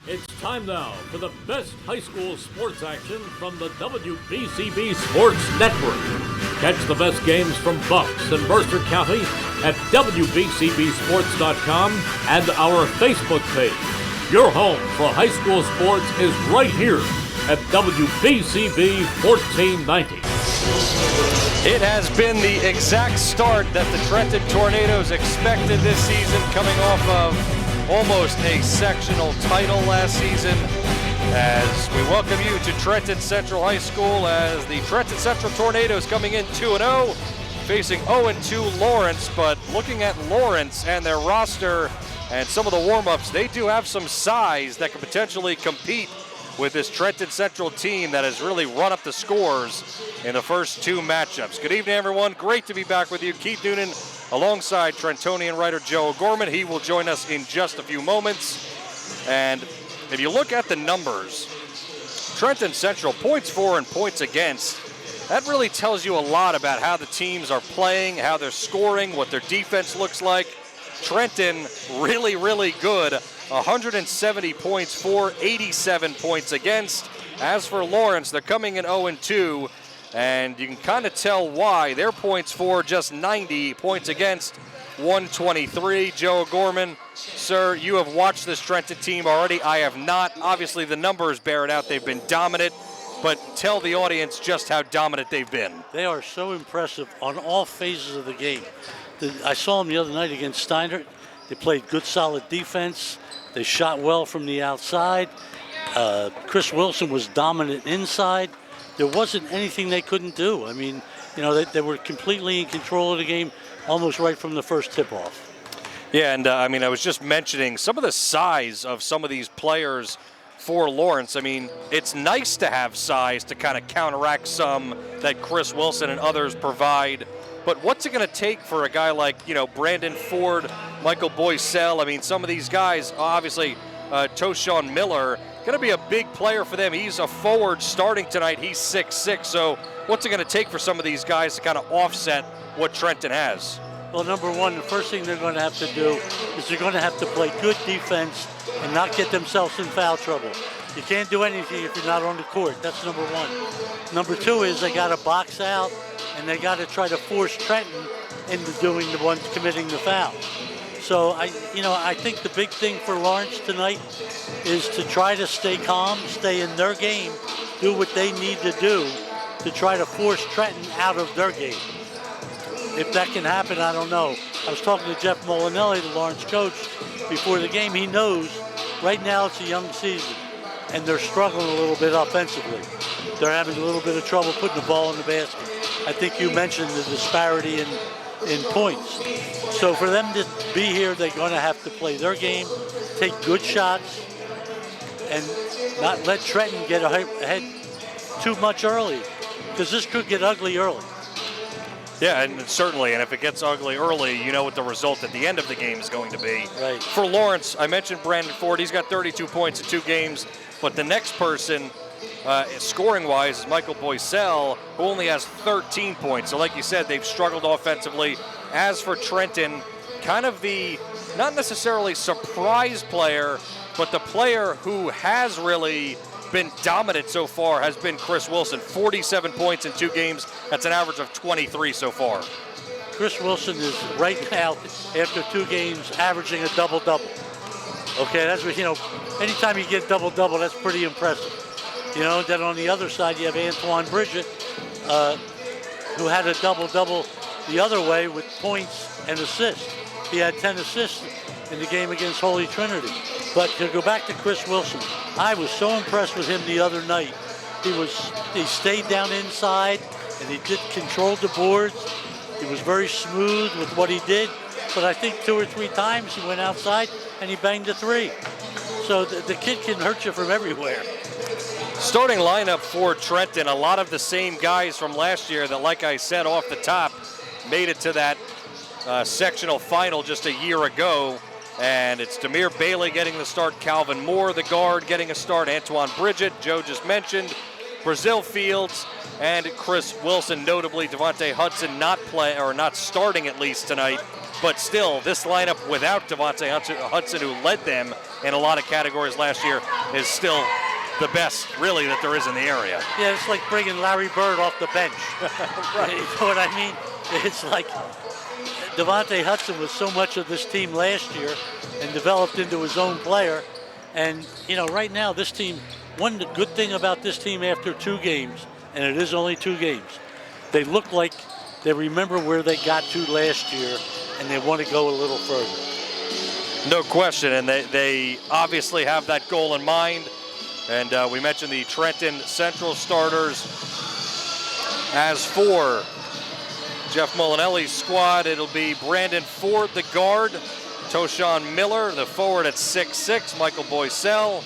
It's time now for the best high school sports action from the WBCB Sports Network. Catch the best games from Bucks and Mercer County at WBCBSports.com and our Facebook page. Your home for high school sports is right here at WBCB 1490. It has been the exact start that the Trenton Tornadoes expected this season, coming off of almost a sectional title last season, as we welcome you to Trenton Central High School as the Trenton Central Tornadoes coming in 2-0, facing 0-2 Lawrence. But looking at Lawrence and their roster and some of the warm-ups, they do have some size that could potentially compete with this Trenton Central team that has really run up the scores in the first two matchups. Good evening, everyone. Great to be back with you. Keith Noonan alongside Trentonian writer Joe O'Gorman. He will join us in just a few moments. And if you look at the numbers, Trenton Central points for and points against, that really tells you a lot about how the teams are playing, how they're scoring, what their defense looks like. Trenton really, really good. 170 points for, 87 points against. As for Lawrence, they're coming in 0-2. And you can kind of tell why. Their points for just 90, points against 123. Joe O'Gorman, sir, you have watched this Trenton team already. I have not. Obviously, the numbers bear it out. They've been dominant. But tell the audience just how dominant they've been. They are so impressive on all phases of the game. I saw them the other night against Steiner. They played good, solid defense. They shot well from the outside. Chris Wilson was dominant inside. There wasn't anything they couldn't do. I mean, you know, they were completely in control of the game almost right from the first tip-off. Yeah, and I mean, I was just mentioning some of the size of some of these players for Lawrence. I mean, it's nice to have size to kind of counteract some that Chris Wilson and others provide. But what's it going to take for a guy like, you know, Brandon Ford, Michael Boycell? I mean, some of these guys, obviously, Toshawn Miller, going to be a big player for them. He's a forward starting tonight. He's 6'6". So what's it going to take for some of these guys to kind of offset what Trenton has? Well, number one, the first thing they're going to have to do is they're going to have to play good defense and not get themselves in foul trouble. You can't do anything if you're not on the court. That's number one. Number two is they got to box out and they got to try to force Trenton into doing the ones committing the foul. So I think the big thing for Lawrence tonight is to try to stay calm, stay in their game, do what they need to do to try to force Trenton out of their game. If that can happen, I don't know. I was talking to Jeff Molinelli, the Lawrence coach, before the game. He knows right now it's a young season, and they're struggling a little bit offensively. They're having a little bit of trouble putting the ball in the basket. I think you mentioned the disparity in points. So for them to be here, they're going to have to play their game, take good shots, and not let Trenton get ahead too much early, because this could get ugly early. Yeah, and certainly, and if it gets ugly early, you know what the result at the end of the game is going to be. Right. For Lawrence, I mentioned Brandon Ford. He's got 32 points in 2 games, but the next person scoring-wise is Michael Boycell, who only has 13 points. So like you said, they've struggled offensively. As for Trenton, kind of the, not necessarily surprise player, but the player who has really been dominant so far has been Chris Wilson. 47 points in 2 games. That's an average of 23 so far. Chris Wilson is right now, after 2 games, averaging a double-double. Okay, that's what, you know, anytime you get double-double, that's pretty impressive. You know, then on the other side, you have Antoine Bridget, who had a double-double the other way with points and assists. He had 10 assists in the game against Holy Trinity. But to go back to Chris Wilson, I was so impressed with him the other night. He stayed down inside, and he controlled the boards. He was very smooth with what he did. But I think 2 or 3 times he went outside and he banged a 3. So the kid can hurt you from everywhere. Starting lineup for Trenton, a lot of the same guys from last year that, like I said off the top, made it to that sectional final just a year ago. And it's Demir Bailey getting the start, Calvin Moore, the guard, getting a start, Antoine Bridget, Joe just mentioned, Brazil Fields, and Chris Wilson. Notably, Devontae Hudson not starting at least tonight. but still, this lineup without Devontae Hudson, who led them in a lot of categories last year, is still the best, really, that there is in the area. Yeah, it's like bringing Larry Bird off the bench. Right. You know what I mean? It's like Devontae Hudson was so much of this team last year and developed into his own player. And, you know, right now this team, one good thing about this team after 2 games, and it is only 2 games, they look like they remember where they got to last year and they want to go a little further. No question, and they obviously have that goal in mind. And we mentioned the Trenton Central starters. As for Jeff Molinelli's squad, it'll be Brandon Ford, the guard, Toshawn Miller, the forward at 6'6", Michael Boycell,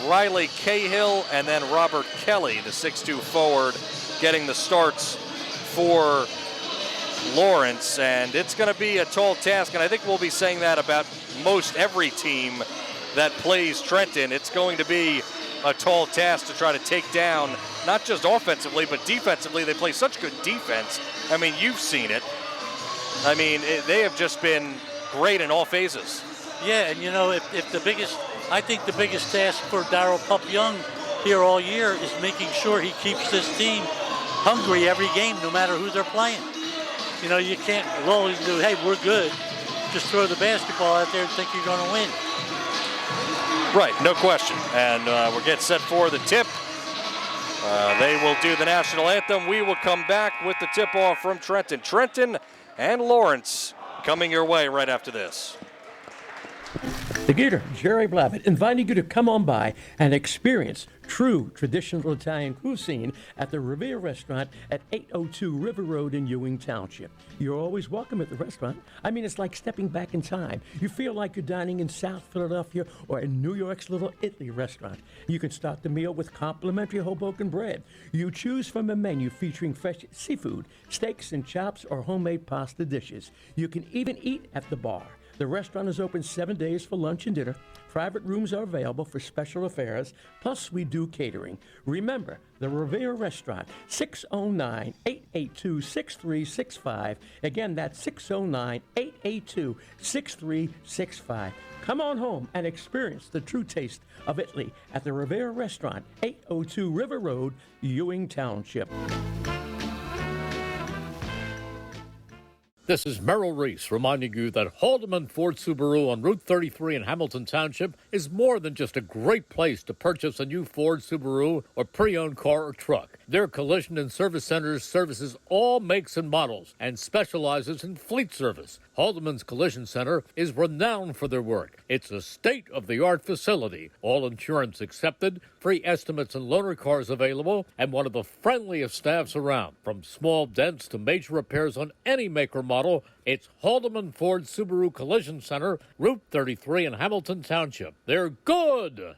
Riley Cahill, and then Robert Kelly, the 6'2" forward, getting the starts for Lawrence. And it's going to be a tall task, and I think we'll be saying that about most every team that plays Trenton. It's going to be a tall task to try to take down, not just offensively, but defensively. They play such good defense. I mean, you've seen it. I mean, they have just been great in all phases. Yeah, and you know, I think the biggest task for Darryl Pup Young here all year is making sure he keeps this team hungry every game, no matter who they're playing. You know, you can't always do, hey, we're good. Just throw the basketball out there and think you're going to win. Right, no question. And we're getting set for the tip. They will do the national anthem. We will come back with the tip-off from Trenton. Trenton and Lawrence coming your way right after this. The Gator, Jerry Blavitt, inviting you to come on by and experience true traditional Italian cuisine at the Revere Restaurant at 802 River Road in Ewing Township. You're always welcome at the restaurant. I mean, it's like stepping back in time. You feel like you're dining in South Philadelphia or in New York's Little Italy restaurant. You can start the meal with complimentary Hoboken bread. You choose from a menu featuring fresh seafood, steaks and chops, or homemade pasta dishes. You can even eat at the bar. The restaurant is open 7 days for lunch and dinner. Private rooms are available for special affairs, plus we do catering. Remember, the Revere Restaurant, 609-882-6365. Again, that's 609-882-6365. Come on home and experience the true taste of Italy at the Revere Restaurant, 802 River Road, Ewing Township. This is Merrill Reese reminding you that Haldeman Ford Subaru on Route 33 in Hamilton Township is more than just a great place to purchase a new Ford Subaru or pre-owned car or truck. Their collision and service centers services all makes and models and specializes in fleet service. Haldeman's Collision Center is renowned for their work. It's a state-of-the-art facility, all insurance accepted, free estimates and loaner cars available, and one of the friendliest staffs around. From small dents to major repairs on any make or model, it's Haldeman Ford Subaru Collision Center, Route 33 in Hamilton Township. They're good!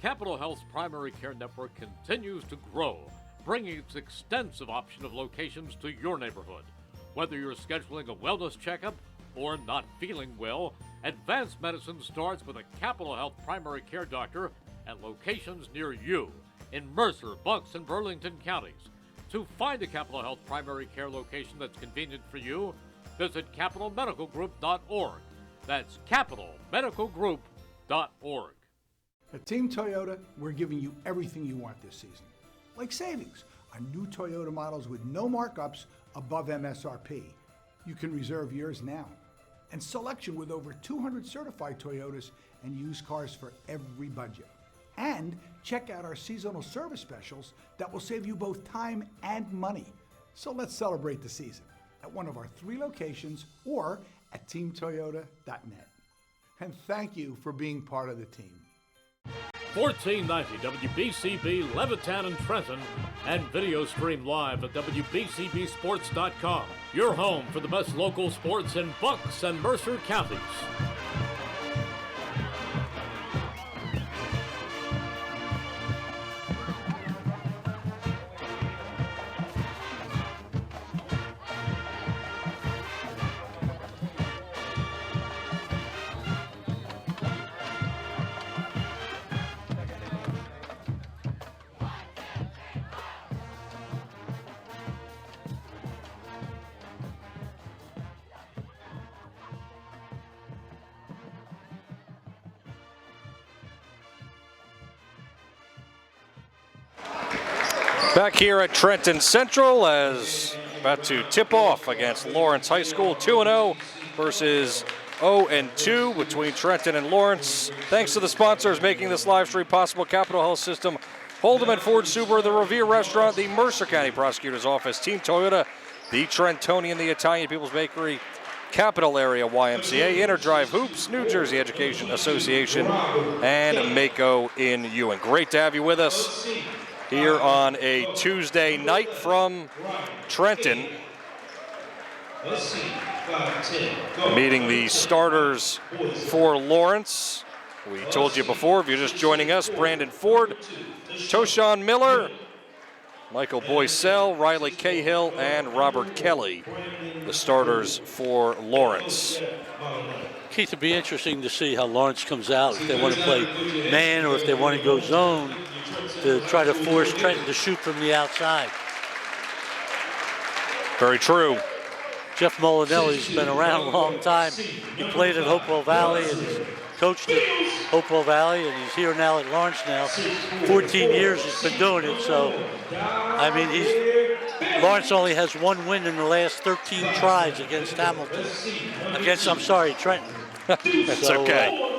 Capital Health's primary care network continues to grow, bringing its extensive option of locations to your neighborhood. Whether you're scheduling a wellness checkup or not feeling well, advanced medicine starts with a Capital Health primary care doctor at locations near you in Mercer, Bucks, and Burlington counties. To find a Capital Health primary care location that's convenient for you, visit capitalmedicalgroup.org. That's capitalmedicalgroup.org. At Team Toyota, we're giving you everything you want this season, like savings on new Toyota models with no markups above MSRP. You can reserve yours now. And selection with over 200 certified Toyotas and used cars for every budget. And check out our seasonal service specials that will save you both time and money. So let's celebrate the season at one of our 3 locations or at teamtoyota.net. And thank you for being part of the team. 1490 WBCB Levittown and Trenton, and video stream live at WBCBsports.com. Your home for the best local sports in Bucks and Mercer counties. Back here at Trenton Central as about to tip off against Lawrence High School, 2-0 versus 0-2 between Trenton and Lawrence. Thanks to the sponsors making this live stream possible: Capital Health System, Holdeman Ford Subaru, the Revere Restaurant, the Mercer County Prosecutor's Office, Team Toyota, the Trentonian, the Italian People's Bakery, Capital Area YMCA, Inner Drive Hoops, New Jersey Education Association, and Mako in Ewing. Great to have you with us here on a Tuesday night from Trenton. Meeting the starters for Lawrence. We told you before, if you're just joining us, Brandon Ford, Toshawn Miller, Michael Boycell, Riley Cahill, and Robert Kelly, the starters for Lawrence. Keith, it'd be interesting to see how Lawrence comes out, if they want to play man or if they want to go zone to try to force Trenton to shoot from the outside. Very true. Jeff Molinelli's been around a long time. He played at Hopewell Valley and he's coached at Hopewell Valley, and he's here now at Lawrence now. 14 years he's been doing it, so, I mean, Lawrence only has one win in the last 13 tries against Trenton. That's okay.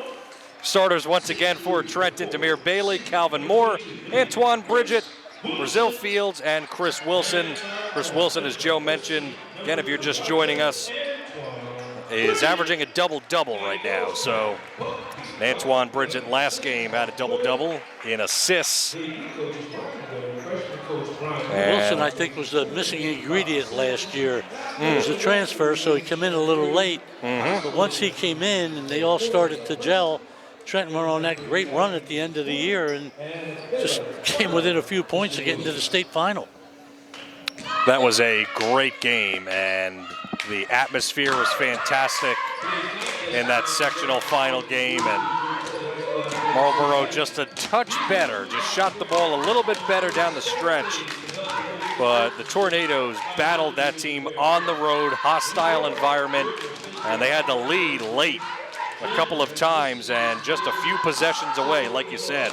Starters once again for Trenton: Demir Bailey, Calvin Moore, Antoine Bridget, Brazil Fields, and Chris Wilson. Chris Wilson, as Joe mentioned, again, if you're just joining us, is averaging a double-double right now. So Antoine Bridget last game had a double-double in assists. Wilson, I think, was the missing ingredient last year. He was a transfer, so he came in a little late. But once he came in and they all started to gel, Trenton went on that great run at the end of the year and just came within a few points of getting to the state final. That was a great game, and the atmosphere was fantastic in that sectional final game. And Marlboro just a touch better, just shot the ball a little bit better down the stretch. But the Tornadoes battled that team on the road, hostile environment, and they had the lead late a couple of times and just a few possessions away, like you said.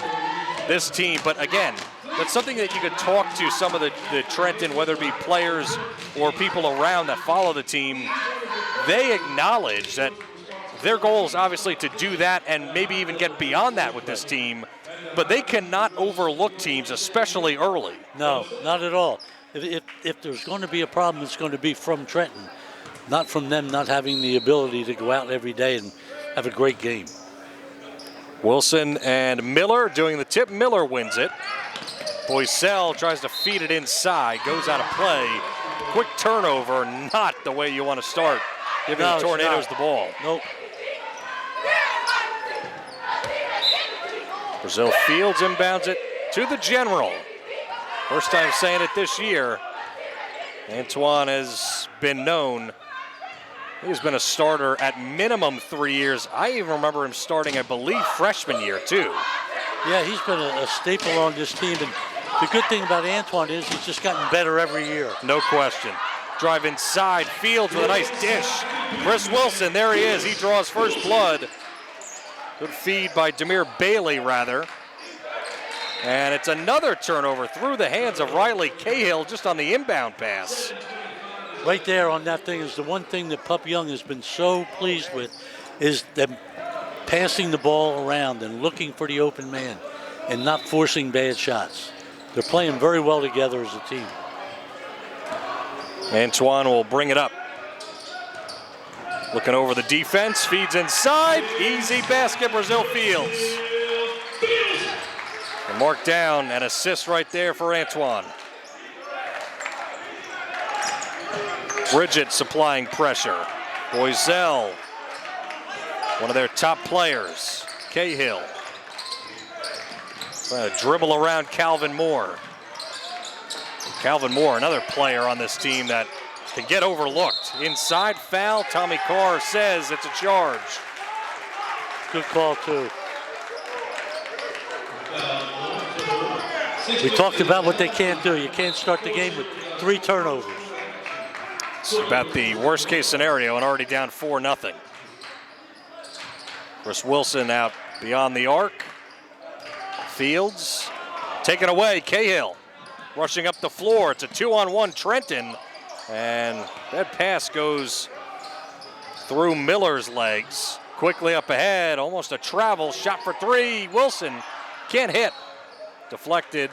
This team, but again, that's something that you could talk to some of the Trenton, whether it be players or people around that follow the team. They acknowledge that their goal is obviously to do that and maybe even get beyond that with this team, but they cannot overlook teams, especially early. No, not at all. If there's going to be a problem, it's going to be from Trenton, not from them not having the ability to go out every day and have a great game. Wilson and Miller doing the tip. Miller wins it. Boycell tries to feed it inside, goes out of play. Quick turnover, not the way you want to start giving the Tornadoes the ball. Nope. Brazil Fields inbounds it to the General. First time saying it this year. Antoine has been known. He's been a starter at minimum 3 years. I even remember him starting, I believe, freshman year too. Yeah, he's been a staple on this team, and the good thing about Antoine is he's just gotten better every year. No question. Drive inside, Fields with a nice dish. Chris Wilson, there he is. He draws first blood. Good feed by Demir Bailey, rather. And it's another turnover through the hands of Riley Cahill just on the inbound pass. Right there on that thing is the one thing that Pup Young has been so pleased with, is them passing the ball around and looking for the open man and not forcing bad shots. They're playing very well together as a team. Antoine will bring it up. Looking over the defense, feeds inside, easy basket, Brazil Fields. And mark down, an assist right there for Antoine. Bridget supplying pressure. Boycell, one of their top players. Cahill trying to dribble around Calvin Moore. Calvin Moore, another player on this team that can get overlooked. Inside foul, Tommy Carr says it's a charge. Good call too. We talked about what they can't do. You can't start the game with 3 turnovers. It's about the worst case scenario and already down 4-0. Chris Wilson out beyond the arc. Fields taken away, Cahill. rushing up the floor. It's a 2-on-1 Trenton. And that pass goes through Miller's legs. Quickly up ahead, almost a travel. Shot for three. Wilson can't hit. Deflected.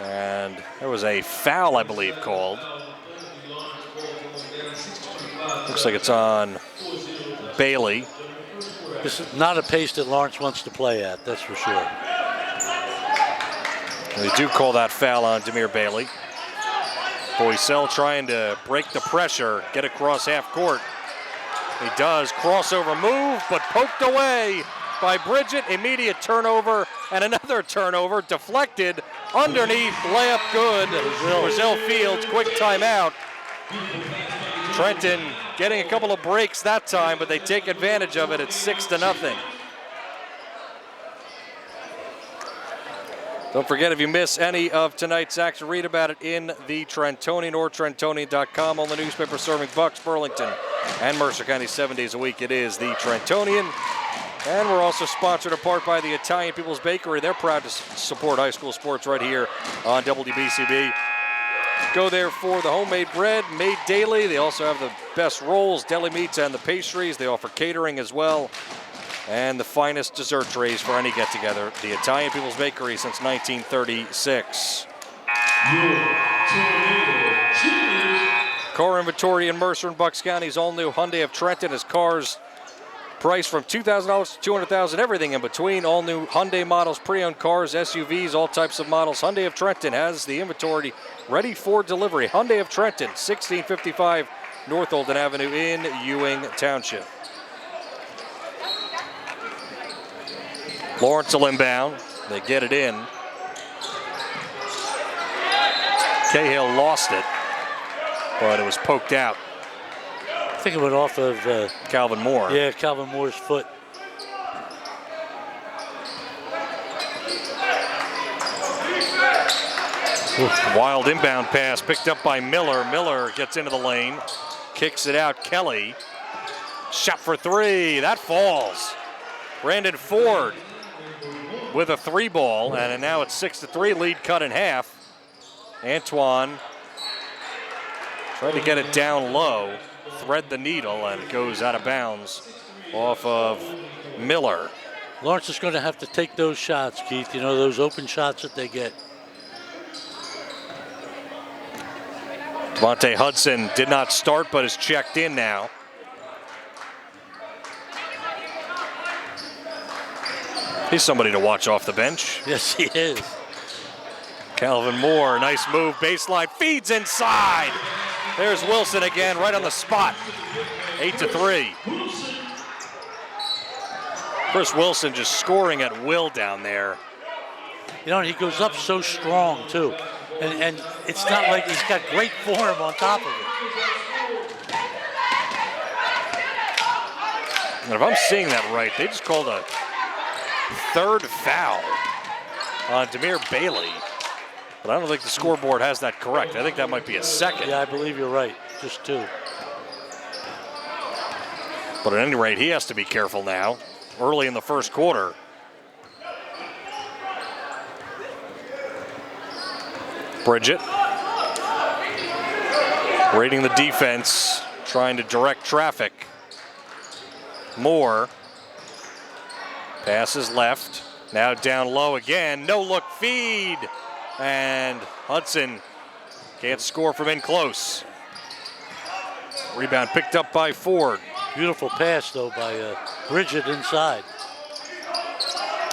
And there was a foul, I believe, called. Looks like it's on Bailey. This is not a pace that Lawrence wants to play at, that's for sure. They do call that foul on Demir Bailey. Boycell trying to break the pressure, get across half court. He does, crossover move, but poked away by Bridget. Immediate turnover and another turnover, deflected, underneath, layup good. Brazil Fields, quick timeout. Trenton getting a couple of breaks that time, but they take advantage of it. It's 6-0. Don't forget, if you miss any of tonight's action, read about it in the Trentonian or Trentonian.com, on the newspaper serving Bucks, Burlington, and Mercer County 7 days a week. It is the Trentonian. And we're also sponsored in part by the Italian People's Bakery. They're proud to support high school sports right here on WBCB. Go there for the homemade bread, made daily. They also have the best rolls, deli meats, and the pastries. They offer catering as well, and the finest dessert trays for any get-together. The Italian People's Bakery since 1936. Car inventory in Mercer and Bucks County's all-new Hyundai of Trenton has cars priced from $2,000 to $200,000, everything in between. All new Hyundai models, pre-owned cars, SUVs, all types of models. Hyundai of Trenton has the inventory ready for delivery. Hyundai of Trenton, 1655 North Olden Avenue in Ewing Township. Lawrence will inbound. They get it in. Cahill lost it, but it was poked out. I think it went off of Calvin Moore. Yeah, Calvin Moore's foot. Wild inbound pass picked up by Miller. Miller gets into the lane, kicks it out. Kelly, shot for three. That falls. Brandon Ford with a three ball, and now it's 6-3, lead cut in half. Antoine tried to get it down low, thread the needle, and it goes out of bounds off of Miller. Lawrence is going to have to take those shots, Keith. You know, those open shots that they get. Devontae Hudson did not start, but is checked in now. He's somebody to watch off the bench. Yes, he is. Calvin Moore, nice move, baseline, feeds inside. There's Wilson again, right on the spot. 8-3. Chris Wilson just scoring at will down there. You know, he goes up so strong, too. And it's not like he's got great form on top of it. And if I'm seeing that right, they just called a third foul on Demir Bailey. But I don't think the scoreboard has that correct. I think that might be a second. Yeah, I believe you're right. Just two. But at any rate, he has to be careful now. Early in the first quarter. Bridget raiding the defense, trying to direct traffic. Moore passes left, now down low again, no look feed, and Hudson can't score from in close. Rebound picked up by Ford. Beautiful pass though by Bridget inside.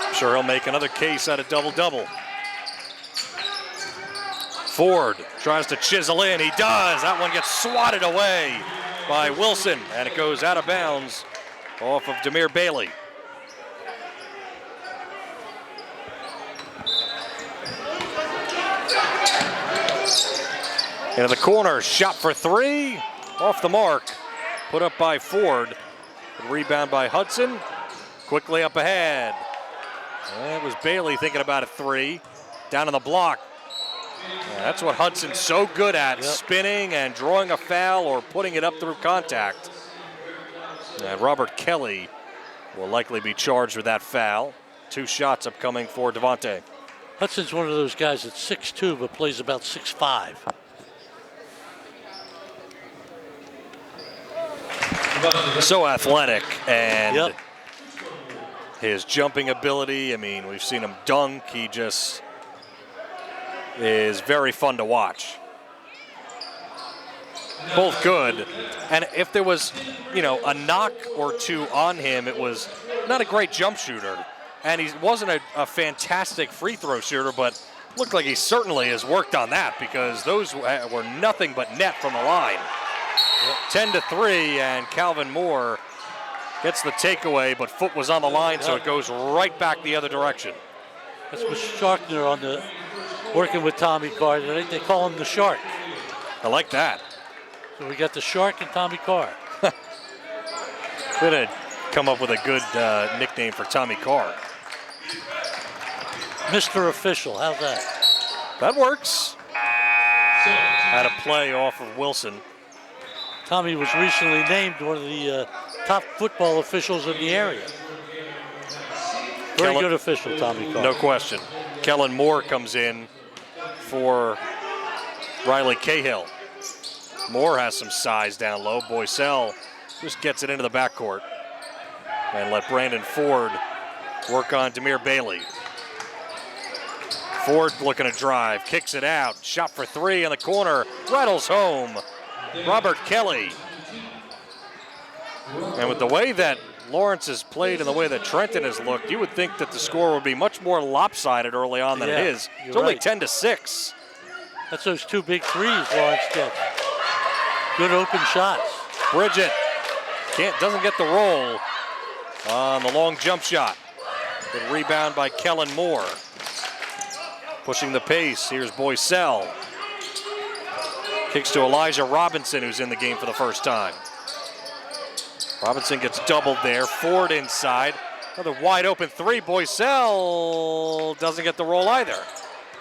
I'm sure he'll make another case out of double-double. Ford tries to chisel in, he does. That one gets swatted away by Wilson, and it goes out of bounds off of Demir Bailey. Into the corner, shot for three, off the mark, put up by Ford. Rebound by Hudson, quickly up ahead. And it was Bailey thinking about a three, down on the block. Yeah, that's what Hudson's so good at, spinning and drawing a foul or putting it up through contact. And Robert Kelly will likely be charged with that foul. 2 shots upcoming for Devontae. Hudson's one of those guys that's 6'2", but plays about 6'5". So athletic, and Yep. his jumping ability, I mean, we've seen him dunk. He just is very fun to watch. Both good. And if there was, a knock or two on him, it was not a great jump shooter. And he wasn't a fantastic free throw shooter, but looked like he certainly has worked on that, because those were nothing but net from the line. 10-3, and Calvin Moore gets the takeaway, but foot was on the line, so it goes right back the other direction. That's with Sharkner working with Tommy Carr. I think they call him the Shark. I like that. So we got the Shark and Tommy Carr. We're going to come up with a good nickname for Tommy Carr. Mr. Official, how's that? That works. Had a play off of Wilson. Tommy was recently named one of the top football officials in the area. Very good official, Tommy Carr. No question. Kellen Moore comes in for Riley Cahill. Moore has some size down low. Boycell just gets it into the backcourt. And let Brandon Ford work on Demir Bailey. Ford looking to drive, kicks it out. Shot for three in the corner, rattles home. Robert Kelly. And with the way that Lawrence has played and the way that Trenton has looked, you would think that the score would be much more lopsided early on than it is. It's only 10-6. That's those two big threes Lawrence gets. Good open shots. Bridget doesn't get the roll on the long jump shot. Good rebound by Kellen Moore. Pushing the pace, here's Boycell. Kicks to Elijah Robinson, who's in the game for the first time. Robinson gets doubled there. Ford inside. Another wide open three. Boycell doesn't get the roll either.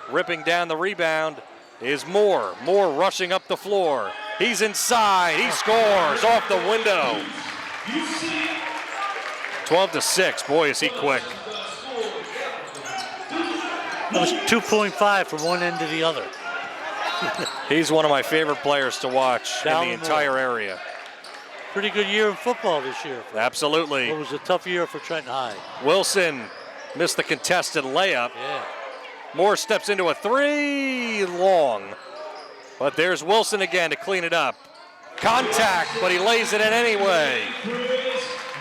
Ripping down the rebound is Moore. Moore rushing up the floor. He's inside. He scores off the window. 12-6. Boy, is he quick. That was 2.5 from one end to the other. He's one of my favorite players to watch in the entire Moore. area. Pretty good year in football this year. Absolutely. It was a tough year for Trenton High. Wilson missed the contested layup. Yeah. Moore steps into a three, long. But there's Wilson again to clean it up. Contact, but he lays it in anyway.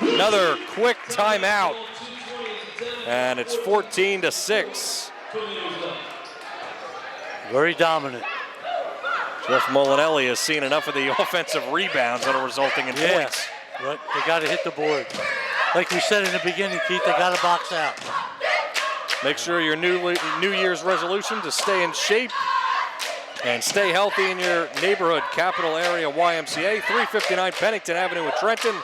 Another quick timeout. And it's 14-6. Very dominant. Jeff Molinelli has seen enough of the offensive rebounds that are resulting in points. Right. They got to hit the board. Like we said in the beginning, Keith, they got to box out. Make sure your New Year's resolution to stay in shape and stay healthy in your neighborhood. Capital Area YMCA, 359 Pennington Avenue in Trenton.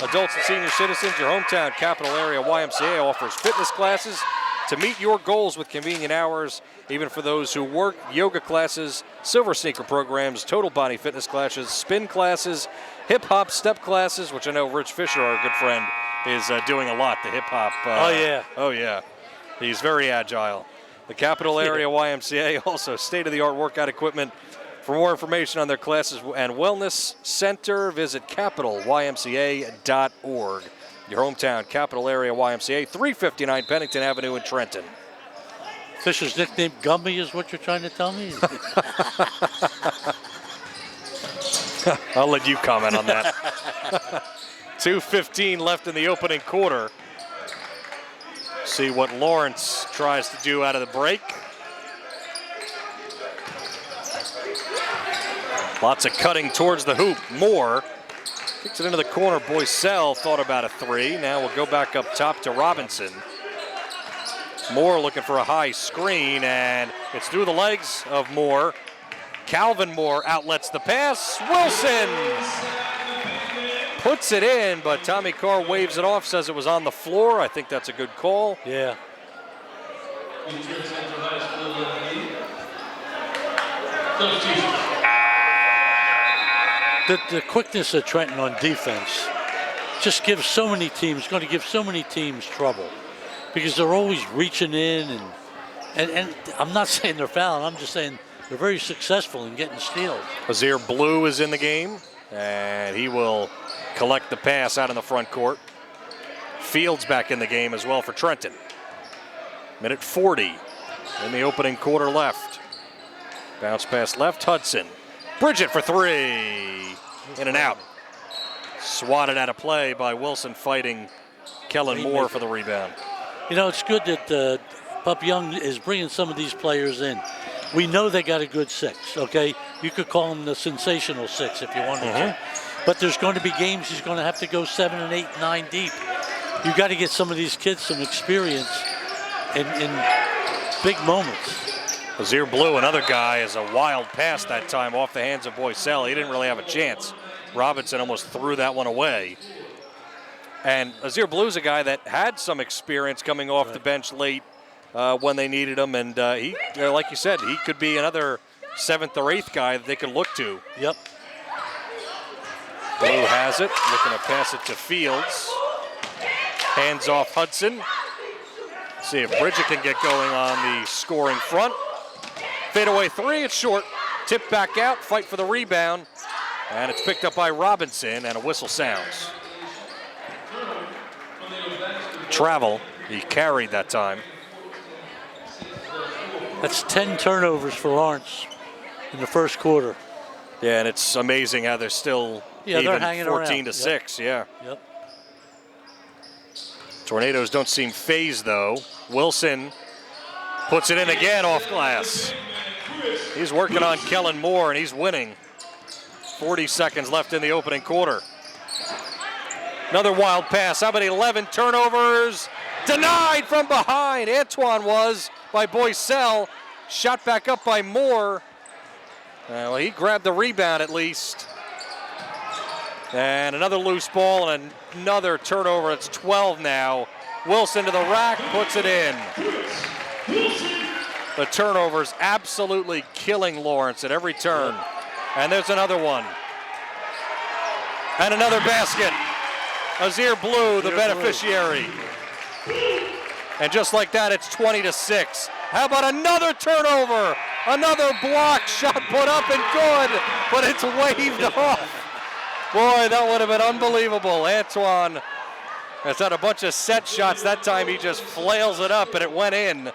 Adults and senior citizens, your hometown Capital Area YMCA offers fitness classes to meet your goals with convenient hours, even for those who work. Yoga classes, silver sneaker programs, total body fitness classes, spin classes, hip hop step classes, which I know Rich Fisher, our good friend, is doing a lot, the hip hop. Oh yeah. He's very agile. The Capital Area YMCA, also state-of-the-art workout equipment. For more information on their classes and wellness center, visit capitalymca.org. Your hometown Capital Area YMCA, 359 Pennington Avenue in Trenton. Fisher's nickname Gumby is what you're trying to tell me? I'll let you comment on that. 2:15 left in the opening quarter. See what Lawrence tries to do out of the break. Lots of cutting towards the hoop. Moore kicks it into the corner. Boycell thought about a three. Now we'll go back up top to Robinson. Moore looking for a high screen, and it's through the legs of Moore. Calvin Moore outlets the pass. Wilson puts it in, but Tommy Carr waves it off, says it was on the floor. I think that's a good call. Yeah. The quickness of Trenton on defense just gives so many teams, going to give so many teams trouble, because they're always reaching in and And I'm not saying they're fouling. I'm just saying they're very successful in getting steals. Azir Blue is in the game, and he will collect the pass out in the front court. Fields back in the game as well for Trenton. Minute 40 in the opening quarter left. Bounce pass left, Hudson. Bridget for three. In and out. Swatted out of play by Wilson fighting Kellen Moore for the rebound. You know, it's good that Pup Young is bringing some of these players in. We know they got a good 6, okay? You could call them the sensational 6 if you wanted to. But there's going to be games he's going to have to go 7 and 8, 9 deep. You got to get some of these kids some experience in big moments. Azir Blue, another guy, is a wild pass that time off the hands of Boycell. He didn't really have a chance. Robinson almost threw that one away. And Azir Blue's a guy that had some experience coming off the bench late when they needed him. And he, like you said, he could be another 7th or 8th guy that they could look to. Yep. Blue has it, looking to pass it to Fields. Hands off Hudson. See if Bridget can get going on the scoring front. Fadeaway three, it's short. Tip back out, fight for the rebound. And it's picked up by Robinson, and a whistle sounds. Travel, he carried that time. That's 10 turnovers for Lawrence in the first quarter. Yeah, and it's amazing how they're still they're even hanging 14 around. to 6, yeah. Yep. Tornadoes don't seem phased, though. Wilson puts it in again off glass. He's working on Kellen Moore, and he's winning. 40 seconds left in the opening quarter. Another wild pass. How about 11 turnovers? Denied from behind. Antoine was by Boycell. Shot back up by Moore. Well, he grabbed the rebound at least. And another loose ball and another turnover. It's 12 now. Wilson to the rack, puts it in. The turnovers absolutely killing Lawrence at every turn. And there's another one. And another basket. Azir Blue, the beneficiary. And just like that, it's 20 to 6. How about another turnover? Another block shot put up and good, but it's waved off. Boy, that would have been unbelievable. Antoine has had a bunch of set shots. That time he just flails it up and it went in.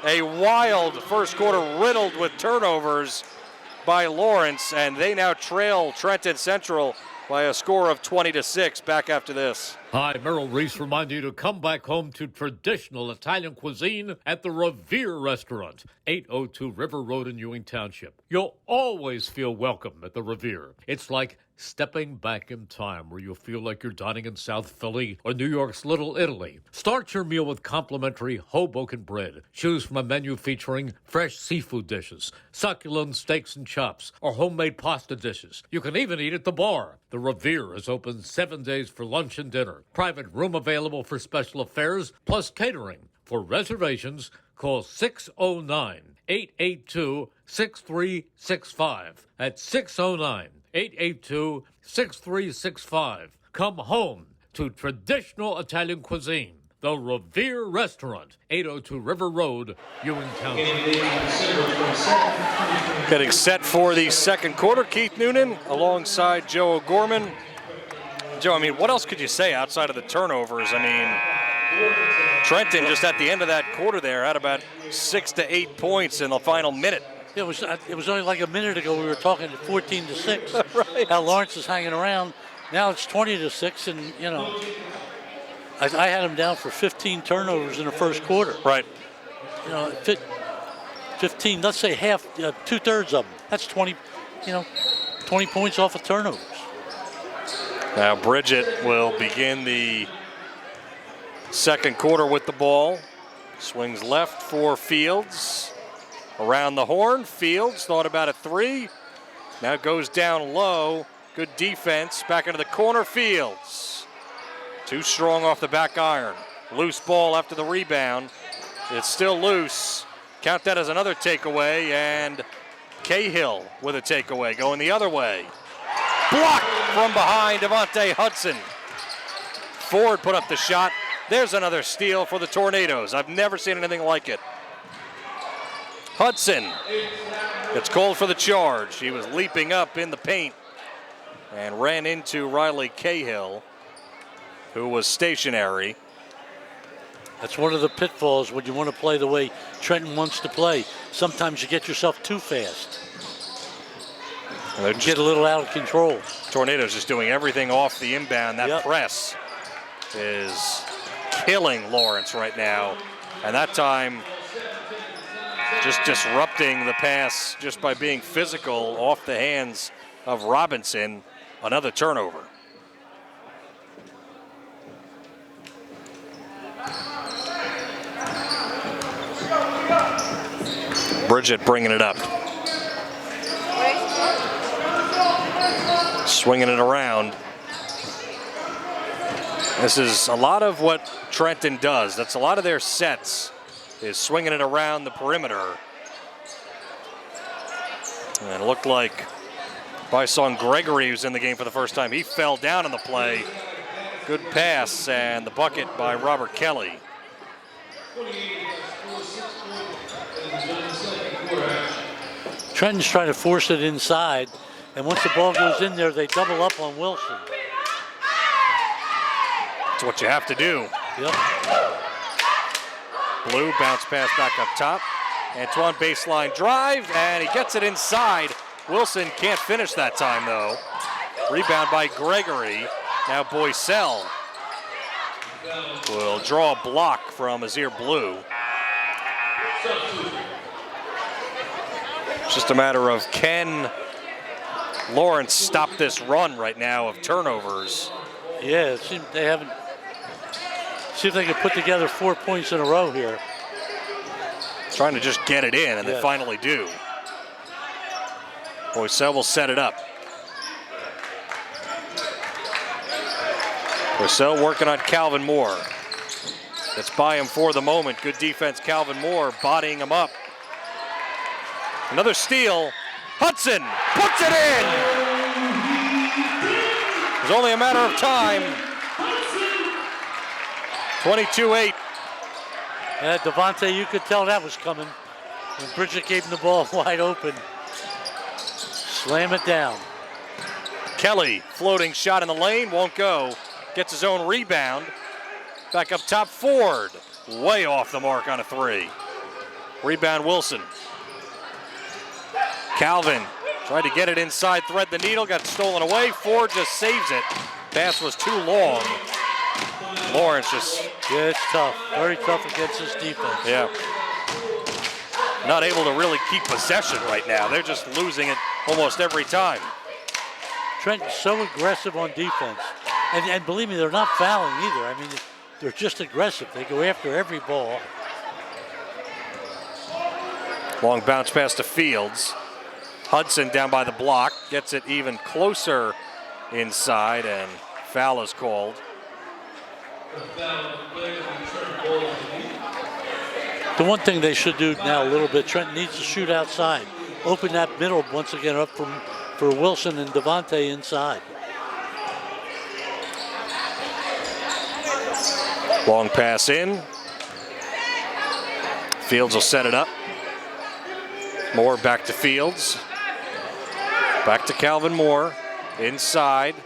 A wild first quarter riddled with turnovers by Lawrence, and they now trail Trenton Central by a score of 20 to 6. Back after this. Hi, Merrill Reese reminding you to come back home to traditional Italian cuisine at the Revere Restaurant, 802 River Road in Ewing Township. You'll always feel welcome at the Revere. It's like stepping back in time where you'll feel like you're dining in South Philly or New York's Little Italy. Start your meal with complimentary Hoboken bread. Choose from a menu featuring fresh seafood dishes, succulent steaks and chops, or homemade pasta dishes. You can even eat at the bar. The Revere is open 7 days for lunch and dinner. Private room available for special affairs, plus catering. For reservations, call 609-882-6365. That's 609-882-6365. Come home to traditional Italian cuisine. The Revere Restaurant, 802 River Road, Ewing Township. Getting set for the second quarter, Keith Noonan alongside Joe O'Gorman. Joe, I mean, what else could you say outside of the turnovers? I mean, Trenton just at the end of that quarter there had about 6 to 8 points in the final minute. It was only like a minute ago we were talking 14 to 6. Right. How Lawrence is hanging around. Now it's 20 to 6, and you know, I had him down for 15 turnovers in the first quarter. Right. You know, 15. Let's say half, 2/3 of them. That's 20. 20 points off of turnovers. Now Bridget will begin the second quarter with the ball. Swings left for Fields. Around the horn, Fields thought about a three. Now goes down low. Good defense. Back into the corner, Fields. Too strong off the back iron. Loose ball after the rebound. It's still loose. Count that as another takeaway, and Cahill with a takeaway going the other way. Blocked from behind, Devontae Hudson. Ford put up the shot. There's another steal for the Tornadoes. I've never seen anything like it. Hudson gets called for the charge. He was leaping up in the paint and ran into Riley Cahill, who was stationary. That's one of the pitfalls when you want to play the way Trenton wants to play. Sometimes you get yourself too fast. You get a little out of control. Tornadoes just doing everything off the inbound. That press is killing Lawrence right now. And that time, just disrupting the pass just by being physical off the hands of Robinson. Another turnover. Bridget bringing it up. Swinging it around. This is a lot of what Trenton does. That's a lot of their sets, is swinging it around the perimeter. And it looked like Bison Gregory, who's in the game for the first time, he fell down in the play. Good pass, and the bucket by Robert Kelly. Trenton's trying to force it inside, and once the ball goes in there, they double up on Wilson. That's what you have to do. Yep. Blue bounce pass back up top. Antoine baseline drive, and he gets it inside. Wilson can't finish that time, though. Rebound by Gregory. Now Boycell will draw a block from Azir Blue. It's just a matter of, can Lawrence stop this run right now of turnovers? Yeah, it seems they haven't. See if they can put together 4 points in a row here. Trying to just get it in, and they finally do. Boycell will set it up. Boycell working on Calvin Moore. That's by him for the moment. Good defense, Calvin Moore bodying him up. Another steal. Hudson puts it in. It was only a matter of time. 22-8. Yeah, Devontae, you could tell that was coming. When Bridget gave him the ball wide open. Slam it down. Kelly, floating shot in the lane, won't go. Gets his own rebound. Back up top, Ford. Way off the mark on a three. Rebound, Wilson. Calvin tried to get it inside, thread the needle, got stolen away. Ford just saves it. Pass was too long. Lawrence just... Yeah, it's tough. Very tough against this defense. Yeah. Not able to really keep possession right now. They're just losing it almost every time. Trenton's so aggressive on defense. And believe me, they're not fouling either. I mean, they're just aggressive. They go after every ball. Long bounce pass to Fields. Hudson down by the block. Gets it even closer inside, and foul is called. The one thing they should do now a little bit, Trenton needs to shoot outside. Open that middle once again up for Wilson and Devontae inside. Long pass in. Fields will set it up. Moore back to Fields. Back to Calvin Moore. Inside.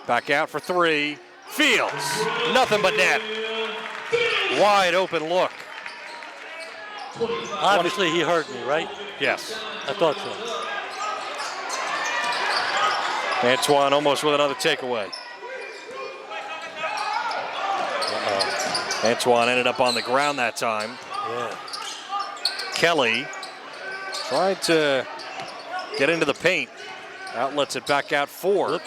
Back out for three. Fields. Nothing but net. Wide open look. Obviously he heard me, right? Yes. I thought so. Antoine almost with another takeaway. Antoine ended up on the ground that time. Yeah. Kelly tried to get into the paint. Outlets it back out Ford.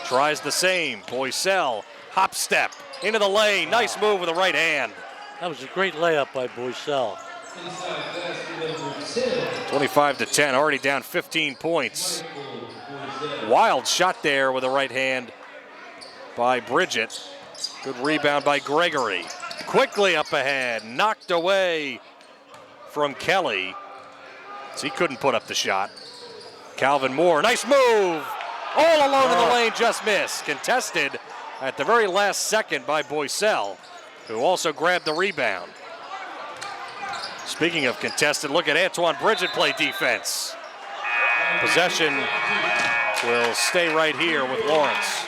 Tries the same. Boycell, hop step into the lane. Nice move with the right hand. That was a great layup by Boycell. 25-10, already down 15 points. Wild shot there with the right hand by Bridget. Good rebound by Gregory. Quickly up ahead, knocked away from Kelly. So he couldn't put up the shot. Calvin Moore, nice move. All alone in the lane, just missed. Contested at the very last second by Boycell, who also grabbed the rebound. Speaking of contested, look at Antoine Bridget play defense. Possession will stay right here with Lawrence.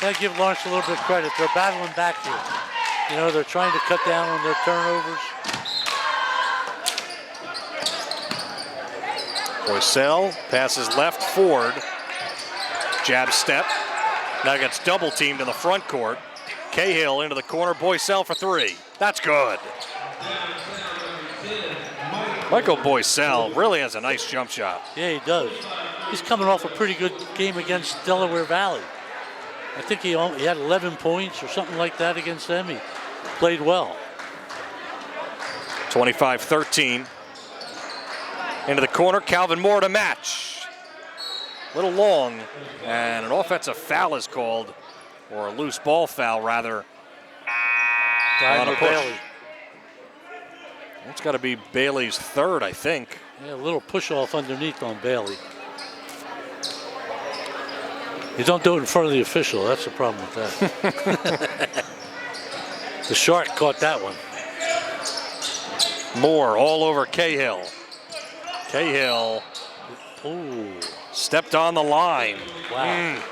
I give Lawrence a little bit of credit. They're battling back here. You know, they're trying to cut down on their turnovers. Boycell passes left, Ford. Jab step. Now gets double teamed in the front court. Cahill into the corner. Boycell for three. That's good. Michael Boycell really has a nice jump shot. Yeah, he does. He's coming off a pretty good game against Delaware Valley. I think he had 11 points or something like that against them. He played well. 25-13. Into the corner, Calvin Moore to match. A little long, and an offensive foul is called, or a loose ball foul rather. On a push. Bailey. It's got to be Bailey's third, I think. Yeah, a little push off underneath on Bailey. You don't do it in front of the official. That's the problem with that. The shark caught that one. Moore all over Cahill. Cahill stepped on the line. Wow.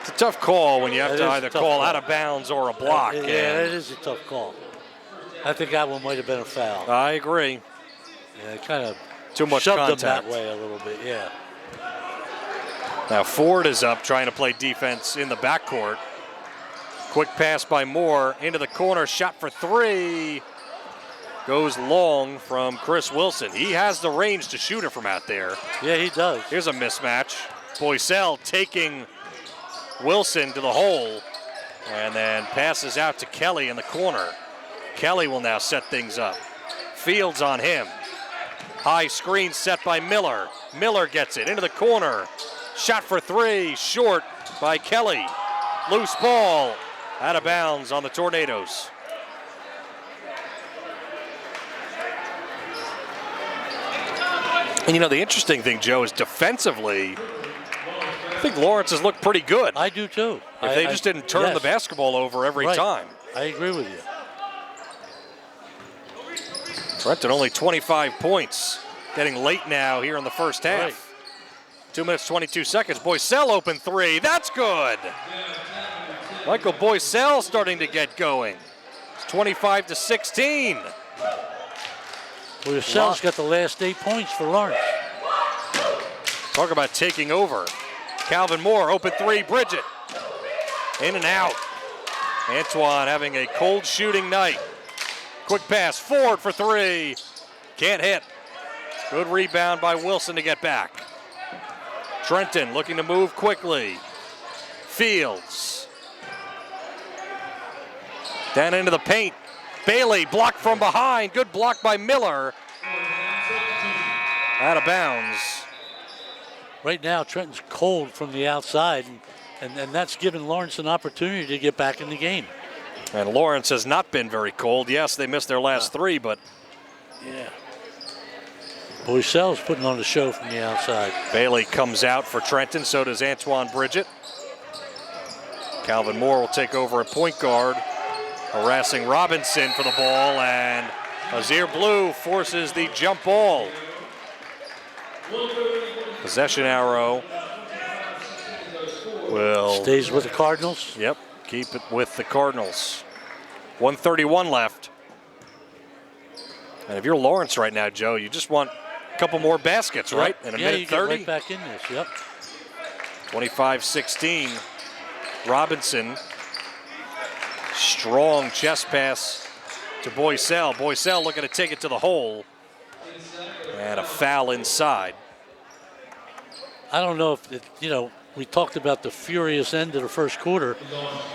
It's a tough call when you have That to is either a tough call call. out of bounds or a block. Yeah, it is a tough call. I think that one might have been a foul. I agree. Yeah, it kind of Too much shoved contact. them that way a little bit, yeah. Now Ford is up trying to play defense in the backcourt. Quick pass by Moore into the corner, shot for three. Goes long from Chris Wilson. He has the range to shoot it from out there. Yeah, he does. Here's a mismatch. Boycell taking Wilson to the hole and then passes out to Kelly in the corner. Kelly will now set things up. Fields on him. High screen set by Miller. Miller gets it into the corner. Shot for three, short by Kelly. Loose ball, out of bounds on the Tornadoes. And you know, the interesting thing, Joe, is defensively, I think Lawrence has looked pretty good. I do too. If they just didn't turn the basketball over every Right. time. I agree with you. Trenton only 25 points. Getting late now here in the first half. Right. 2 minutes, 22 seconds. Boycell open three. That's good. Michael Boycell starting to get going. It's 25-16. Boycell's got the last 8 points for Lawrence. Talk about taking over. Calvin Moore, open three, Bridget. In and out. Antoine having a cold shooting night. Quick pass, Ford for three. Can't hit. Good rebound by Wilson to get back. Trenton looking to move quickly. Fields. Down into the paint. Bailey blocked from behind. Good block by Miller. Out of bounds. Right now, Trenton's cold from the outside, and that's given Lawrence an opportunity to get back in the game. And Lawrence has not been very cold. Yes, they missed their last three, but yeah. Boycell's putting on the show from the outside. Bailey comes out for Trenton, so does Antoine Bridget. Calvin Moore will take over at point guard, harassing Robinson for the ball, and Azir Blue forces the jump ball. Possession arrow will... Stays with the Cardinals. Yep, keep it with the Cardinals. 1:31 left. And if you're Lawrence right now, Joe, you just want a couple more baskets, right? In a minute you 30. get right back in this, yep. 25-16. Robinson. Strong chest pass to Boycell. Boycell looking to take it to the hole. And a foul inside. I don't know if, we talked about the furious end of the first quarter.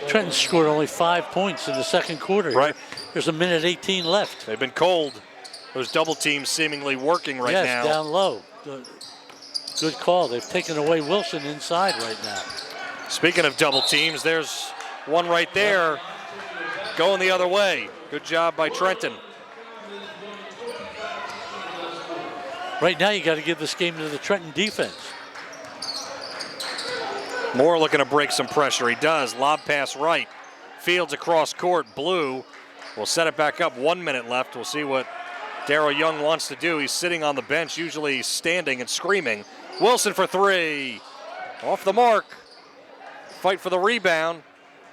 Trenton scored only 5 points in the second quarter. Right. There's a minute 18 left. They've been cold. Those double teams seemingly working right yes, now. Down low. Good call. They've taken away Wilson inside right now. Speaking of double teams, there's one right there going the other way. Good job by Trenton. Right now, you got to give this game to the Trenton defense. Moore looking to break some pressure. He does. Lob pass right. Fields across court, blue. We'll set it back up, 1 minute left. We'll see what Darryl Young wants to do. He's sitting on the bench, usually standing and screaming. Wilson for three. Off the mark. Fight for the rebound.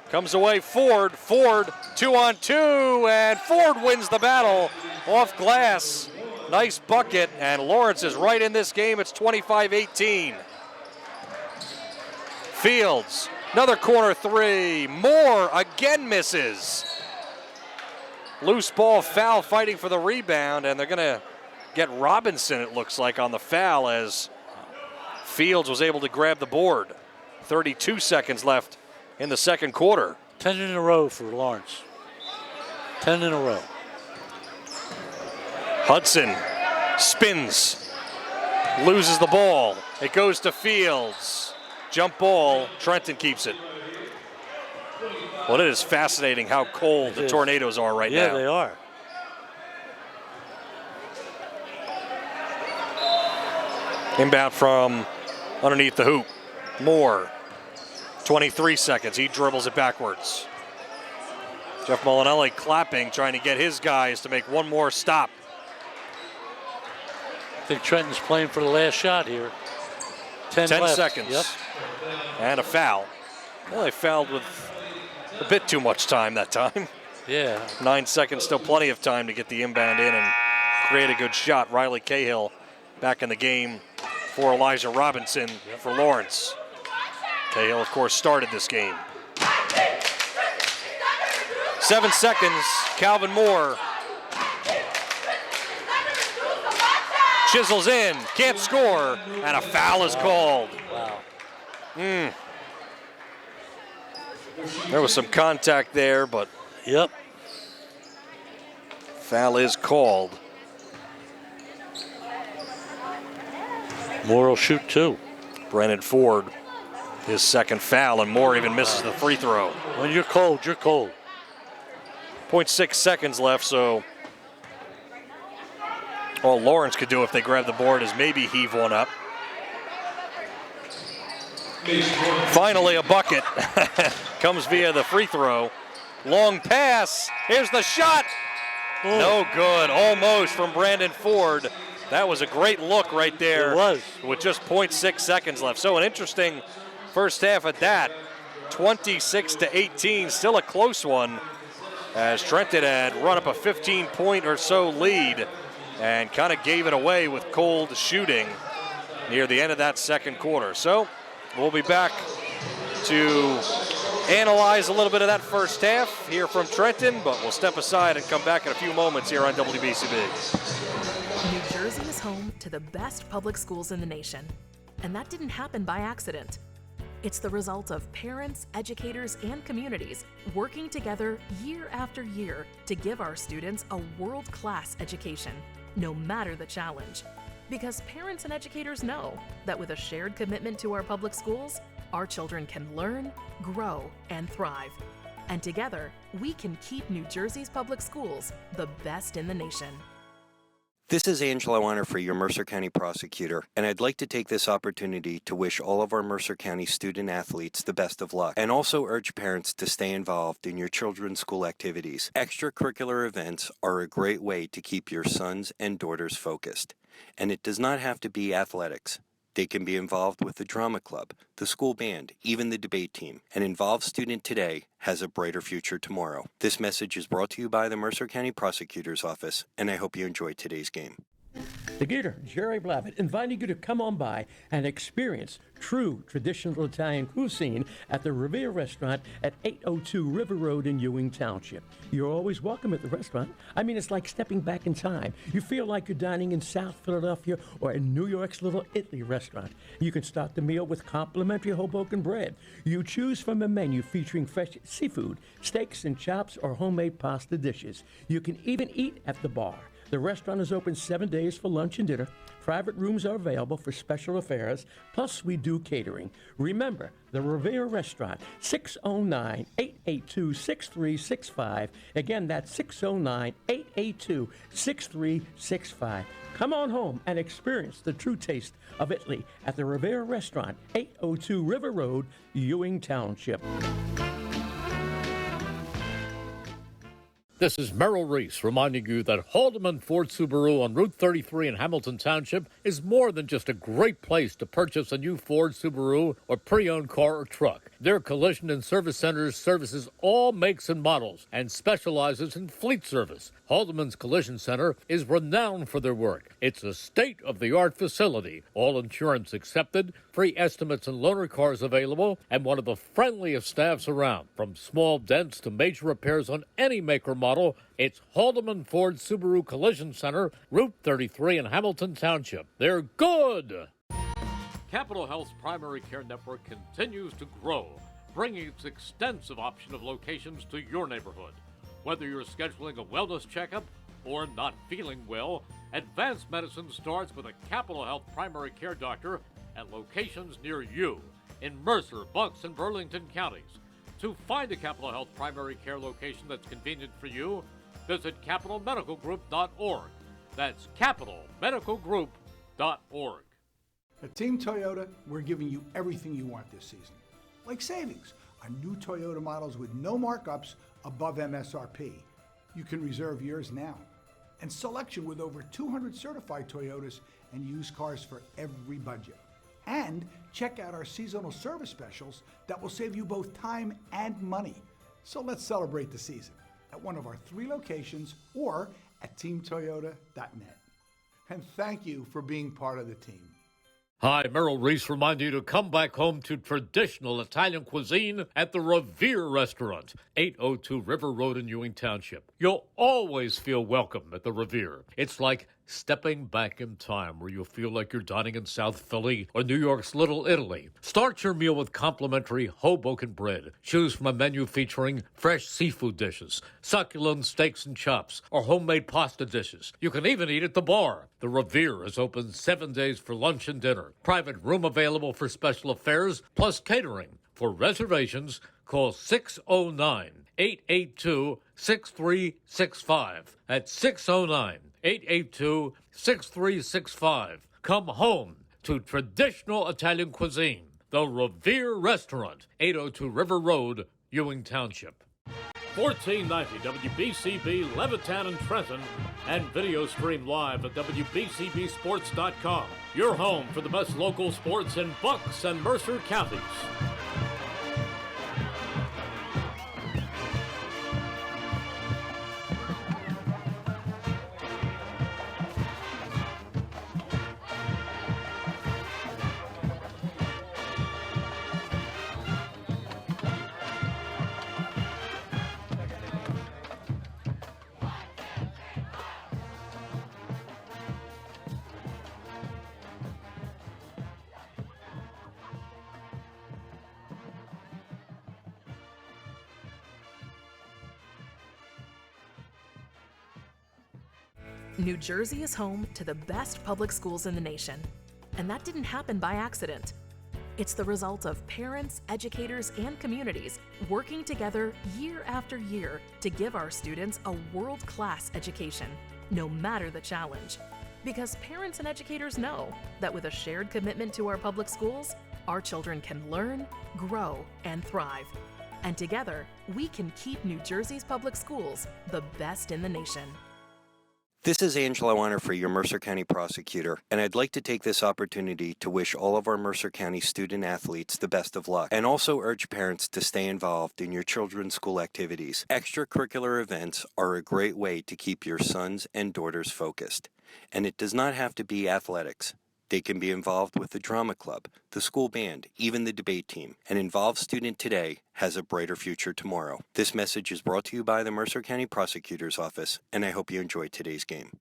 Comes away Ford. Ford 2-on-2, and Ford wins the battle off glass. Nice bucket, and Lawrence is right in this game. It's 25-18. Fields, another corner three. Moore again misses. Loose ball foul, fighting for the rebound, and they're going to get Robinson, it looks like, on the foul as Fields was able to grab the board. 32 seconds left in the second quarter. 10 in a row for Lawrence. 10 in a row. Hudson spins, loses the ball. It goes to Fields. Jump ball, Trenton keeps it. Well, it is fascinating how cold the Tornadoes are right now. Yeah, they are. Inbound from underneath the hoop. Moore, 23 seconds. He dribbles it backwards. Jeff Molinelli clapping, trying to get his guys to make one more stop. I think Trenton's playing for the last shot here. 10 left. Seconds. Yep. And a foul. Well, they fouled with a bit too much time that time. Yeah. 9 seconds, still plenty of time to get the inbound in and create a good shot. Riley Cahill back in the game for Elijah Robinson for Lawrence. Cahill, of course, started this game. 7 seconds, Calvin Moore. Chisels in, can't score, and a foul is called. Wow. There was some contact there, but Yep. foul is called. Moore will shoot two. Brennan Ford, his second foul, and Moore even misses the free throw. When you're cold, you're cold. 0.6 seconds left, so all Lawrence could do if they grab the board is maybe heave one up. Finally, a bucket comes via the free throw. Long pass. Here's the shot. No good. Almost from Brandon Ford. That was a great look right there. It was. With just 0.6 seconds left. So an interesting first half at that. 26-18. Still a close one, as Trenton had run up a 15-point or so lead and kind of gave it away with cold shooting near the end of that second quarter. So we'll be back to analyze a little bit of that first half here from Trenton, but we'll step aside and come back in a few moments here on WBCB. New Jersey is home to the best public schools in the nation, and that didn't happen by accident. It's the result of parents, educators, and communities working together year after year to give our students a world-class education, no matter the challenge. Because parents and educators know that with a shared commitment to our public schools, our children can learn, grow, and thrive. And together, we can keep New Jersey's public schools the best in the nation. This is Angelo Honor, your Mercer County prosecutor, and I'd like to take this opportunity to wish all of our Mercer County student athletes the best of luck, and also urge parents to stay involved in your children's school activities. Extracurricular events are a great way to keep your sons and daughters focused, and it does not have to be athletics. They can be involved with the drama club, the school band, even the debate team. An involved student today has a brighter future tomorrow. This message is brought to you by the Mercer County Prosecutor's Office, and I hope you enjoyed today's game. The Gator, Jerry Blavitt, inviting you to come on by and experience true traditional Italian cuisine at the Revere Restaurant at 802 River Road in Ewing Township. You're always welcome at the restaurant. I mean, it's like stepping back in time. You feel like you're dining in South Philadelphia or in New York's Little Italy restaurant. You can start the meal with complimentary Hoboken bread. You choose from a menu featuring fresh seafood, steaks and chops, or homemade pasta dishes. You can even eat at the bar. The restaurant is open 7 days for lunch and dinner. Private rooms are available for special affairs, plus we do catering. Remember, the Revere Restaurant, 609-882-6365. Again, that's 609-882-6365. Come on home and experience the true taste of Italy at the Revere Restaurant, 802 River Road, Ewing Township. This is Merrill Reese reminding you that Haldeman Ford Subaru on Route 33 in Hamilton Township is more than just a great place to purchase a new Ford Subaru or pre-owned car or truck. Their collision and service centers services all makes and models and specializes in fleet service. Haldeman's Collision Center is renowned for their work. It's a state-of-the-art facility, all insurance accepted, free estimates and loaner cars available, and one of the friendliest staffs around. From small dents to major repairs on any make or model, it's Haldeman Ford Subaru Collision Center, Route 33 in Hamilton Township. They're good! Capital Health's primary care network continues to grow, bringing its extensive option of locations to your neighborhood. Whether you're scheduling a wellness checkup or not feeling well, advanced medicine starts with a Capital Health primary care doctor at locations near you in Mercer, Bucks, and Burlington counties. To find a Capital Health primary care location that's convenient for you, visit capitalmedicalgroup.org. That's capitalmedicalgroup.org. At Team Toyota, we're giving you everything you want this season. Like savings on new Toyota models with no markups above MSRP. You can reserve yours now. And selection with over 200 certified Toyotas and used cars for every budget. And check out our seasonal service specials that will save you both time and money. So let's celebrate the season at one of our 3 locations or at teamtoyota.net. And thank you for being part of the team. Hi, Merrill Reese reminding you to come back home to traditional Italian cuisine at the Revere Restaurant, 802 River Road in Ewing Township. You'll always feel welcome at the Revere. It's like stepping back in time where you'll feel like you're dining in South Philly or New York's Little Italy. Start your meal with complimentary Hoboken bread. Choose from a menu featuring fresh seafood dishes, succulent steaks and chops, or homemade pasta dishes. You can even eat at the bar. The Revere is open 7 days for lunch and dinner. Private room available for special affairs, plus catering. For reservations, call 609-882-6365. That's 609-882-6365. Come home to traditional Italian cuisine. The Revere Restaurant, 802 River Road, Ewing Township. 1490 WBCB Levittown and Trenton, and video stream live at WBCBsports.com. Your home for the best local sports in Bucks and Mercer counties. New Jersey is home to the best public schools in the nation, and that didn't happen by accident. It's the result of parents, educators, and communities working together year after year to give our students a world-class education, no matter the challenge. Because parents and educators know that with a shared commitment to our public schools, our children can learn, grow, and thrive. And together, we can keep New Jersey's public schools the best in the nation. This is Angelo Weiner, your Mercer County prosecutor, and I'd like to take this opportunity to wish all of our Mercer County student athletes the best of luck, and also urge parents to stay involved in your children's school activities. Extracurricular events are a great way to keep your sons and daughters focused, and it does not have to be athletics. They can be involved with the drama club, the school band, even the debate team. An involved student today has a brighter future tomorrow. This message is brought to you by the Mercer County Prosecutor's Office, and I hope you enjoyed today's game.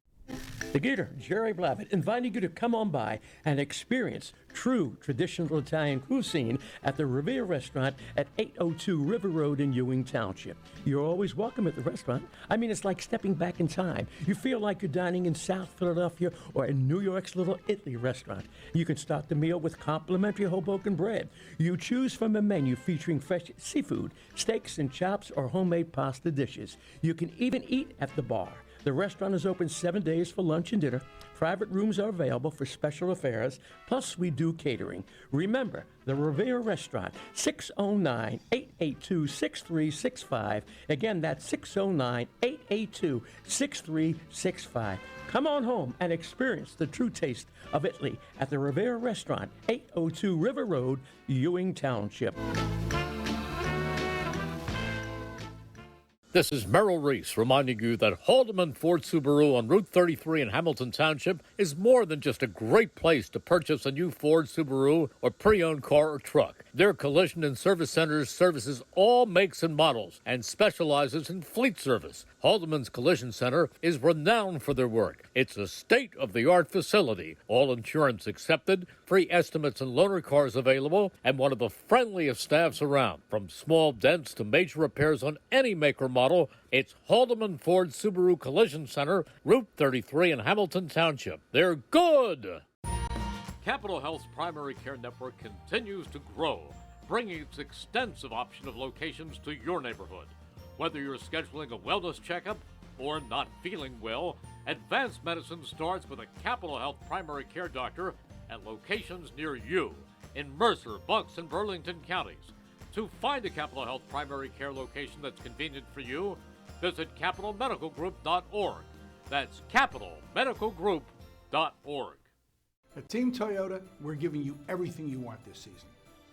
The Gator, Jerry Blavitt, inviting you to come on by and experience true traditional Italian cuisine at the Revere Restaurant at 802 River Road in Ewing Township. You're always welcome at the restaurant. I mean, it's like stepping back in time. You feel like you're dining in South Philadelphia or in New York's Little Italy restaurant. You can start the meal with complimentary Hoboken bread. You choose from a menu featuring fresh seafood, steaks and chops, or homemade pasta dishes. You can even eat at the bar. The restaurant is open 7 days for lunch and dinner. Private rooms are available for special affairs, plus we do catering. Remember, the Revere Restaurant, 609-882-6365. Again, that's 609-882-6365. Come on home and experience the true taste of Italy at the Revere Restaurant, 802 River Road, Ewing Township. This is Merrill Reese reminding you that Haldeman Ford Subaru on Route 33 in Hamilton Township is more than just a great place to purchase a new Ford Subaru or pre-owned car or truck. Their collision and service centers services all makes and models and specializes in fleet service. Haldeman's Collision Center is renowned for their work. It's a state-of-the-art facility, all insurance accepted, free estimates and loaner cars available, and one of the friendliest staffs around. From small dents to major repairs on any make or model, it's Haldeman Ford Subaru Collision Center, Route 33 in Hamilton Township. They're good! Capital Health's primary care network continues to grow, bringing its extensive option of locations to your neighborhood. Whether you're scheduling a wellness checkup or not feeling well, advanced medicine starts with a Capital Health primary care doctor at locations near you in Mercer, Bucks, and Burlington counties. To find a Capital Health primary care location that's convenient for you, visit capitalmedicalgroup.org. That's capitalmedicalgroup.org. At Team Toyota, we're giving you everything you want this season.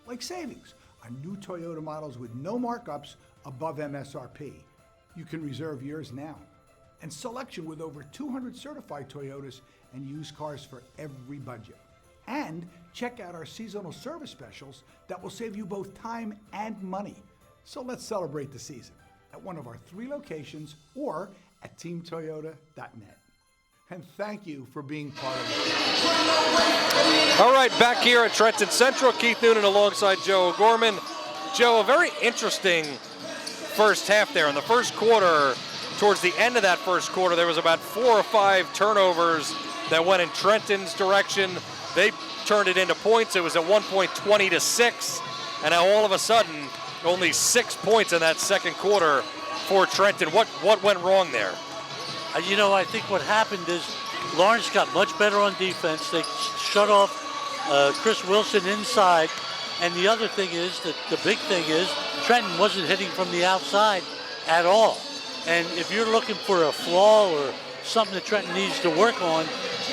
Like savings on new Toyota models with no markups above MSRP. You can reserve yours now. And selection with over 200 certified Toyotas and used cars for every budget. And check out our seasonal service specials that will save you both time and money. So let's celebrate the season at one of our 3 locations or at teamtoyota.net. And thank you for being part of it. All right, back here at Trenton Central, Keith Noonan alongside Joe O'Gorman. Joe, a very interesting first half there. In the first quarter, towards the end of that first quarter, there was about 4 or 5 turnovers that went in Trenton's direction. They turned it into points. It was at one point 20-6, and now all of a sudden, only 6 points in that second quarter for Trenton. What went wrong there? I think what happened is Lawrence got much better on defense. They shut off Chris Wilson inside. And the other thing is, that the big thing is, Trenton wasn't hitting from the outside at all. And if you're looking for a flaw or something that Trenton needs to work on,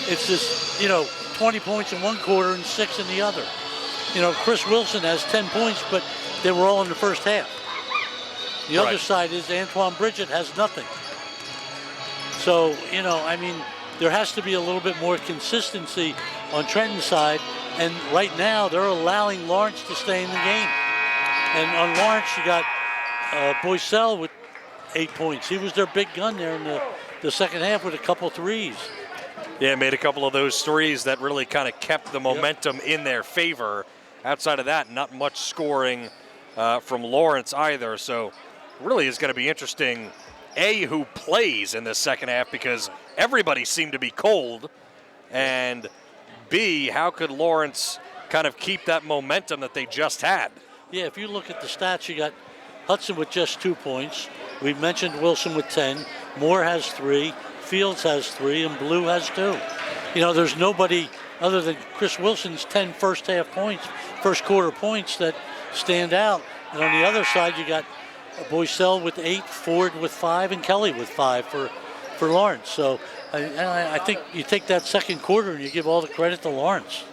it's this, 20 points in one quarter and 6 in the other. Chris Wilson has 10 points, but they were all in the first half. The other side is Antoine Bridget has nothing. So, there has to be a little bit more consistency on Trenton's side. And right now, they're allowing Lawrence to stay in the game. And on Lawrence, you got Boycell with 8 points. He was their big gun there in the second half with a couple threes. Yeah, made a couple of those threes that really kind of kept the momentum in their favor. Outside of that, not much scoring from Lawrence either. So really is going to be interesting, A, who plays in this second half, because everybody seemed to be cold. And B, how could Lawrence kind of keep that momentum that they just had? Yeah, if you look at the stats, you got Hudson with just 2 points. We mentioned Wilson with 10. Moore has 3. Fields has 3. And Blue has 2. There's nobody other than Chris Wilson's 10 first quarter points that stand out. And on the other side, you got Boycell with 8, Ford with 5, and Kelly with 5 for Lawrence. So I think you take that second quarter and you give all the credit to Lawrence.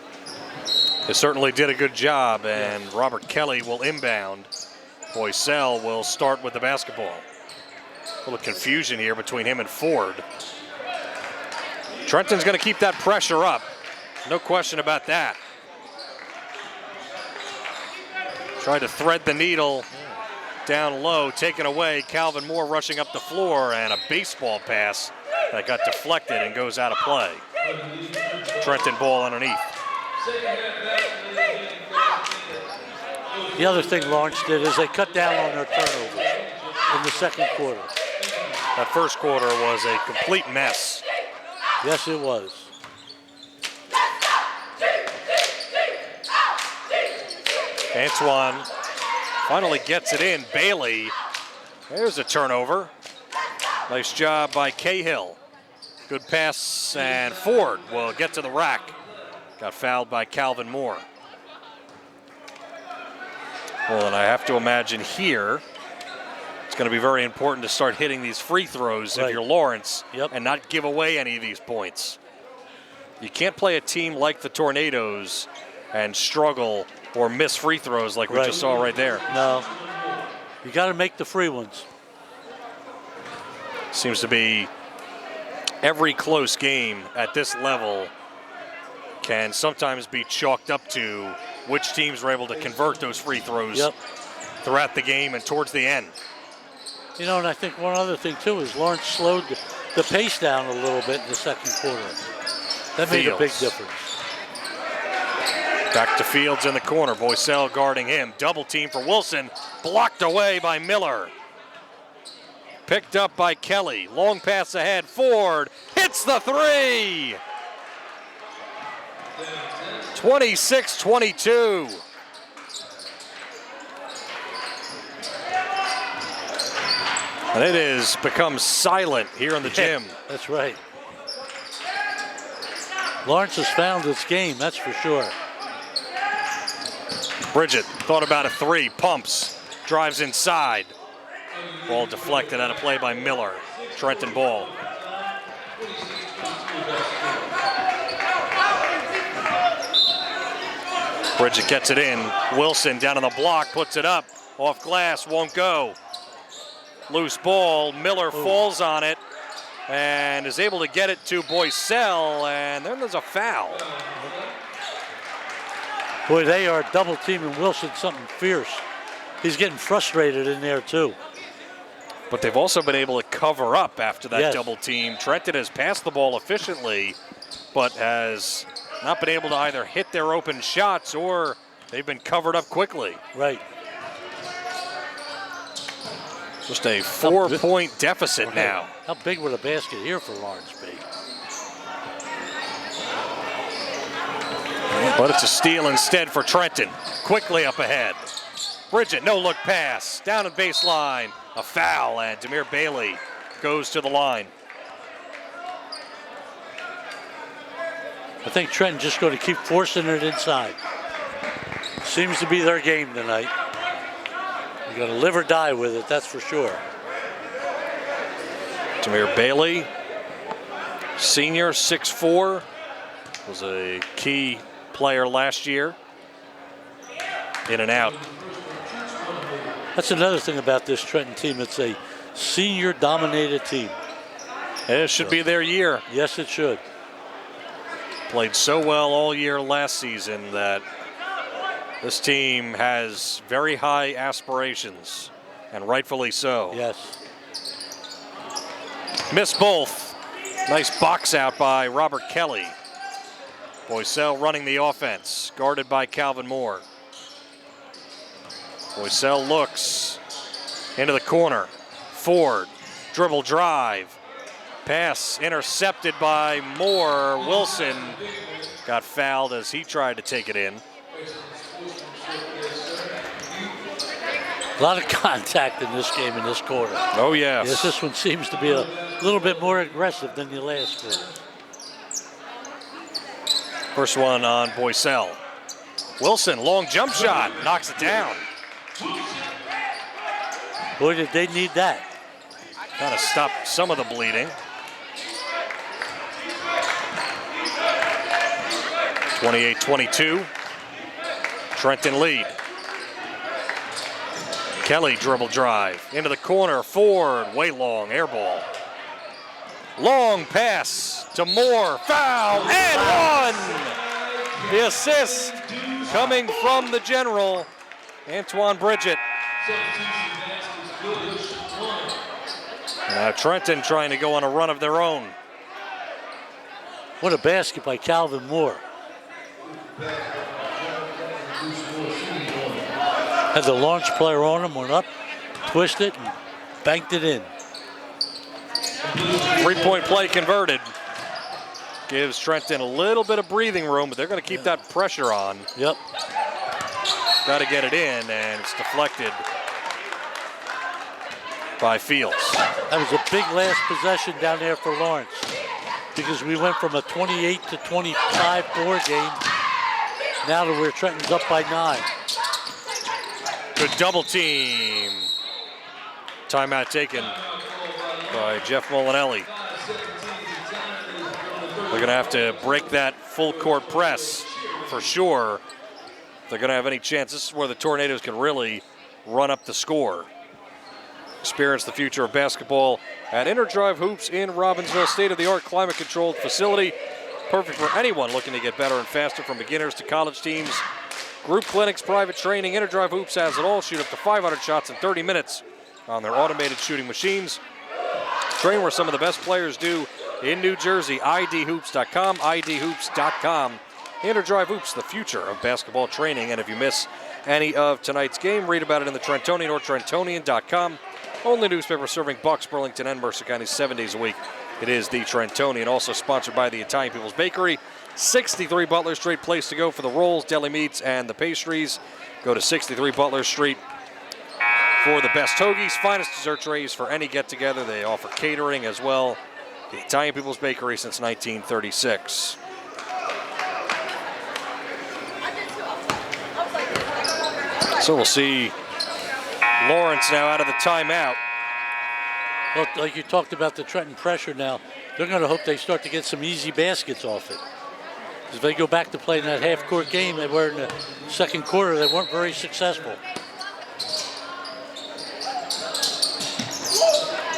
They certainly did a good job, and Robert Kelly will inbound. Boycell will start with the basketball. A little confusion here between him and Ford. Trenton's going to keep that pressure up. No question about that. Tried to thread the needle down low, taken away. Calvin Moore rushing up the floor, and a baseball pass that got deflected and goes out of play. Trenton ball underneath. The other thing Lawrence did is they cut down on their turnovers in the second quarter. That first quarter was a complete mess. Yes, it was. Antoine finally gets it in. Bailey, there's a turnover. Nice job by Cahill. Good pass, and Ford will get to the rack. Got fouled by Calvin Moore. Well, and I have to imagine here, it's going to be very important to start hitting these free throws if you're Lawrence and not give away any of these points. You can't play a team like the Tornadoes and struggle or miss free throws like we just saw right there. No. You got to make the free ones. Seems to be every close game at this level can sometimes be chalked up to which teams were able to convert those free throws throughout the game and towards the end. You know, and I think one other thing, too, is Lawrence slowed the pace down a little bit in the second quarter. That made a big difference. Back to Fields in the corner. Boycell guarding him. Double team for Wilson. Blocked away by Miller. Picked up by Kelly. Long pass ahead. Ford hits the three. 26-22. And it has become silent here in the gym. That's right. Lawrence has found its game, that's for sure. Bridget thought about a three, pumps, drives inside. Ball deflected out of play by Miller. Trenton ball. Bridget gets it in. Wilson down on the block, puts it up. Off glass, won't go. Loose ball, Miller falls on it and is able to get it to Boycell, and then there's a foul. Boy, they are double teaming Wilson something fierce. He's getting frustrated in there too. But they've also been able to cover up after that double team. Trenton has passed the ball efficiently, but has not been able to either hit their open shots or they've been covered up quickly. Right. Just a 4-point deficit now. How big would a basket here for Lawrence be? But it's a steal instead for Trenton. Quickly up ahead. Bridget, no look pass. Down the baseline. A foul, and Demir Bailey goes to the line. I think Trenton just going to keep forcing it inside. Seems to be their game tonight. You're going to live or die with it, that's for sure. Demir Bailey, senior, 6'4", was a key player last year. In and out. That's another thing about this Trenton team. It's a senior-dominated team. And it should be their year. Yes, it should. Played so well all year last season that this team has very high aspirations, and rightfully so. Yes. Missed both. Nice box out by Robert Kelly. Boycell running the offense, guarded by Calvin Moore. Boycell looks into the corner. Ford, dribble drive. Pass intercepted by Moore. Wilson got fouled as he tried to take it in. A lot of contact in this game in this quarter. Oh, yes. Yes, this one seems to be a little bit more aggressive than the last quarter. First one on Boycell. Wilson, long jump shot, knocks it down. Boy, did they need that. Kind of stopped some of the bleeding. 28-22. Trenton lead. Kelly dribble drive into the corner. Ford, way long, air ball. Long pass to Moore. Foul and one. The assist coming from the general, Antoine Bridget. Now Trenton trying to go on a run of their own. What a basket by Calvin Moore. Had the launch player on him, went up, twisted, and banked it in. 3-point play converted. Gives Trenton a little bit of breathing room, but they're going to keep that pressure on. Yep. Got to get it in, and it's deflected by Fields. That was a big last possession down there for Lawrence. because we went from a 28 to 25 ball game now to where Trenton's up by 9. Good double team. Timeout taken by Jeff Molinelli. They're going to have to break that full court press for sure. If they're going to have any chance. This is where the Tornadoes can really run up the score. Experience the future of basketball at InterDrive Hoops in Robbinsville. State-of-the-art climate-controlled facility. Perfect for anyone looking to get better and faster, from beginners to college teams. Group clinics, private training. InterDrive Hoops has it all. Shoot up to 500 shots in 30 minutes on their automated shooting machines. Train where some of the best players do in New Jersey. idhoops.com, idhoops.com. InterDrive Hoops, the future of basketball training. And if you miss any of tonight's game, read about it in the Trentonian or Trentonian.com. Only newspaper serving Bucks, Burlington, and Mercer County 7 days a week. It is the Trentonian, also sponsored by the Italian People's Bakery. 63 Butler Street, place to go for the rolls, deli meats, and the pastries. Go to 63 Butler Street for the best hoagies, finest dessert trays for any get-together. They offer catering as well. The Italian People's Bakery since 1936. So we'll see Lawrence now out of the timeout. Well, like you talked about the Trenton pressure now, they're going to hope they start to get some easy baskets off it. If they go back to playing that half-court game they were in the second quarter, they weren't very successful.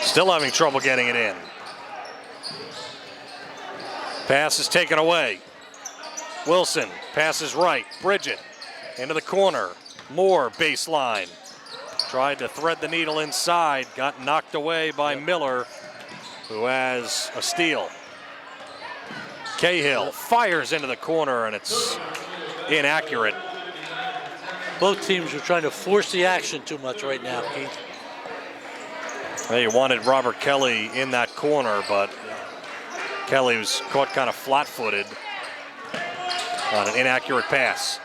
Still having trouble getting it in. Pass is taken away. Wilson passes right. Bridget into the corner. Moore baseline. Tried to thread the needle inside. Got knocked away by Miller, who has a steal. Cahill fires into the corner, and it's inaccurate. Both teams are trying to force the action too much right now, Keith. They wanted Robert Kelly in that corner, but Kelly was caught kind of flat-footed on an inaccurate pass.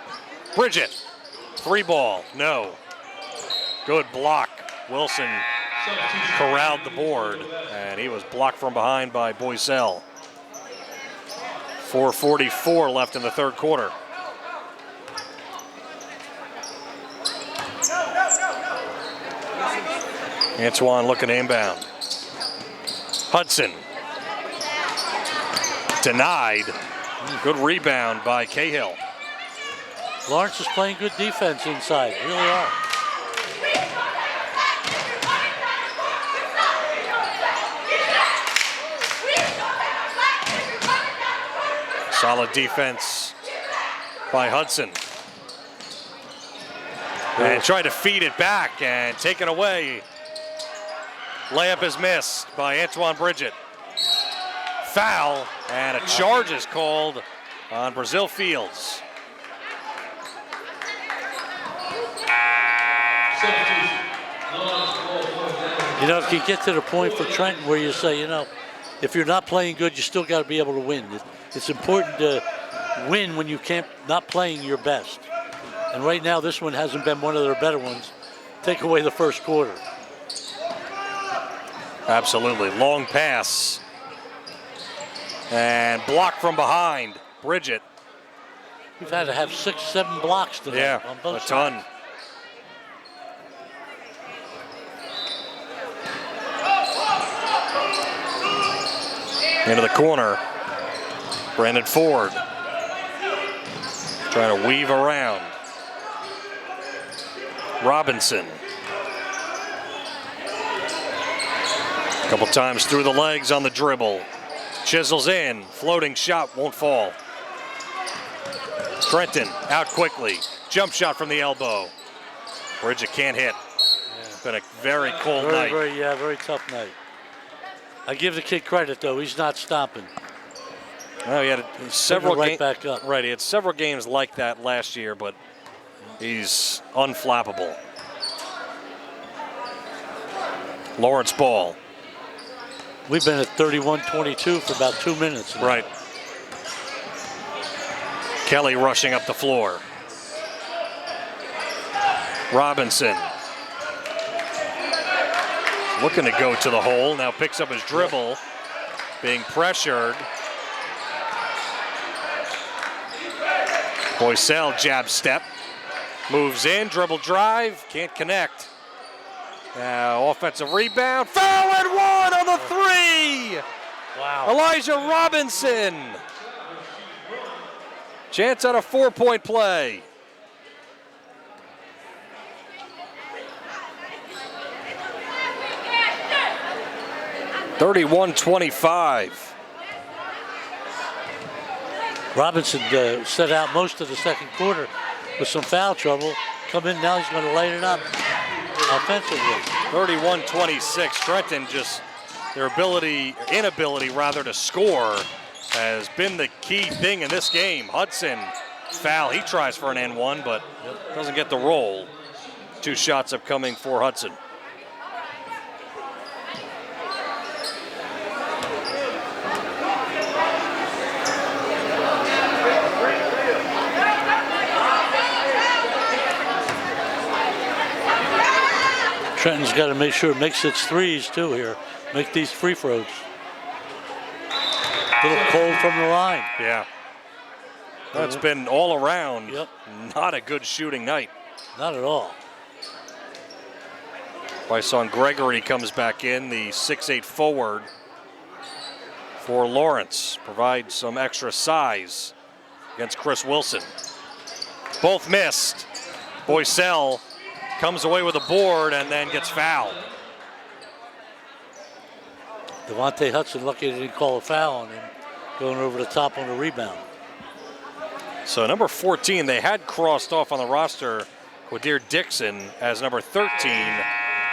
Bridget, 3-ball, no. Good block. Wilson corralled the board, and he was blocked from behind by Boiselle. 4:44 left in the third quarter. Antoine looking to inbound. Hudson. Denied. Good rebound by Cahill. Lawrence is playing good defense inside, really are. Solid defense by Hudson. And tried to feed it back and taken away. Layup is missed by Antoine Bridget. Foul, and a charge is called on Brazil Fields. You know, it can get to the point for Trenton where you say, you know, if you're not playing good, you still got to be able to win. It's important to win when you can't, not playing your best. And right now, this one hasn't been one of their better ones. Take away the first quarter. Absolutely. Long pass. And blocked from behind. Bridget. We've had to have 6, 7 blocks tonight on both a sides. ton. Into the corner. Brandon Ford trying to weave around. Robinson. A couple times through the legs on the dribble. Chisels in. Floating shot won't fall. Trenton out quickly. Jump shot from the elbow. Bridget can't hit. It's been a very cold night. Very tough night. I give the kid credit, though. He's not stopping. Well, he had several right back up. Right, he had several games like that last year, but he's unflappable. Lawrence ball. We've been at 31-22 for about 2 minutes now. Right. Kelly rushing up the floor. Robinson. Looking to go to the hole. Now picks up his dribble. Being pressured. Boycell jab step. Moves in, dribble drive, can't connect. Now offensive rebound, foul and one on the three! Wow. Elijah Robinson. Chance at a 4-point play. (31-25). Robinson set out most of the second quarter with some foul trouble. Come in now, he's going to light it up offensively. 31-26. Trenton just their inability to score has been the key thing in this game. Hudson foul. He tries for an N1, but doesn't get the roll. 2 shots upcoming for Hudson. Trenton's got to make sure it makes its threes too here. Make these free throws. A little cold from the line. Yeah. That's been all around. Yep. Not a good shooting night. Not at all. Bryson Gregory comes back in, the 6'8" forward for Lawrence. Provides some extra size against Chris Wilson. Both missed. Boycell comes away with a board and then gets fouled. Devontae Hudson lucky they didn't call a foul on him, going over the top on the rebound. So number 14, they had crossed off on the roster Quadir Dixon as number 13,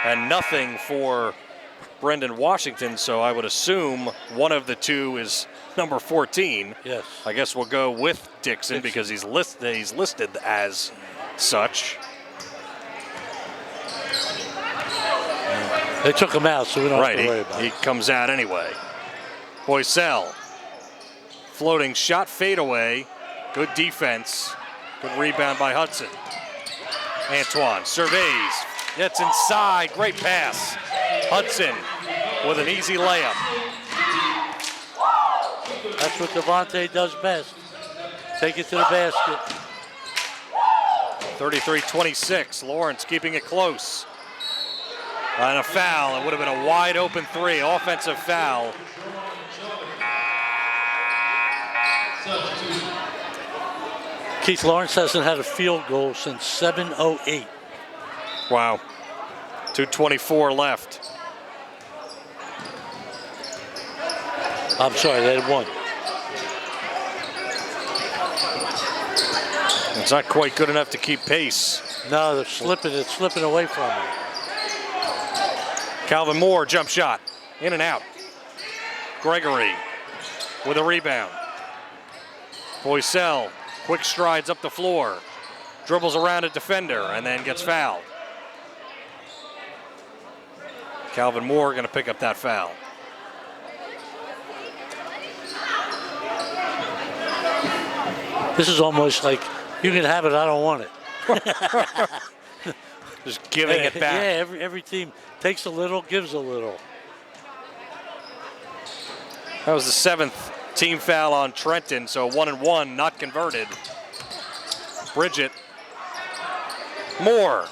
and nothing for Brendan Washington, so I would assume one of the two is number 14. Yes. I guess we'll go with Dixon because he's listed as such. They took him out, so we don't have to worry about he it. comes out anyway. Boycell, floating shot fadeaway. Good defense. Good rebound by Hudson. Antoine surveys, gets inside, great pass. Hudson with an easy layup. That's what Devontae does best. Take it to the basket. 33-26, Lawrence keeping it close. And a foul, it would have been a wide open three, offensive foul. Keith Lawrence hasn't had a field goal since 7:08. Wow, 2:24 left. I'm sorry, they had one. It's not quite good enough to keep pace. No, they're slipping. It's slipping away from him. Calvin Moore, jump shot, in and out. Gregory with a rebound. Boycell, quick strides up the floor, dribbles around a defender and then gets fouled. Calvin Moore going to pick up that foul. This is almost like, you can have it, I don't want it. Just giving it back. Yeah, every team takes a little, gives a little. That was the 7th team foul on Trenton, so 1-1, not converted. Bridget. Moore.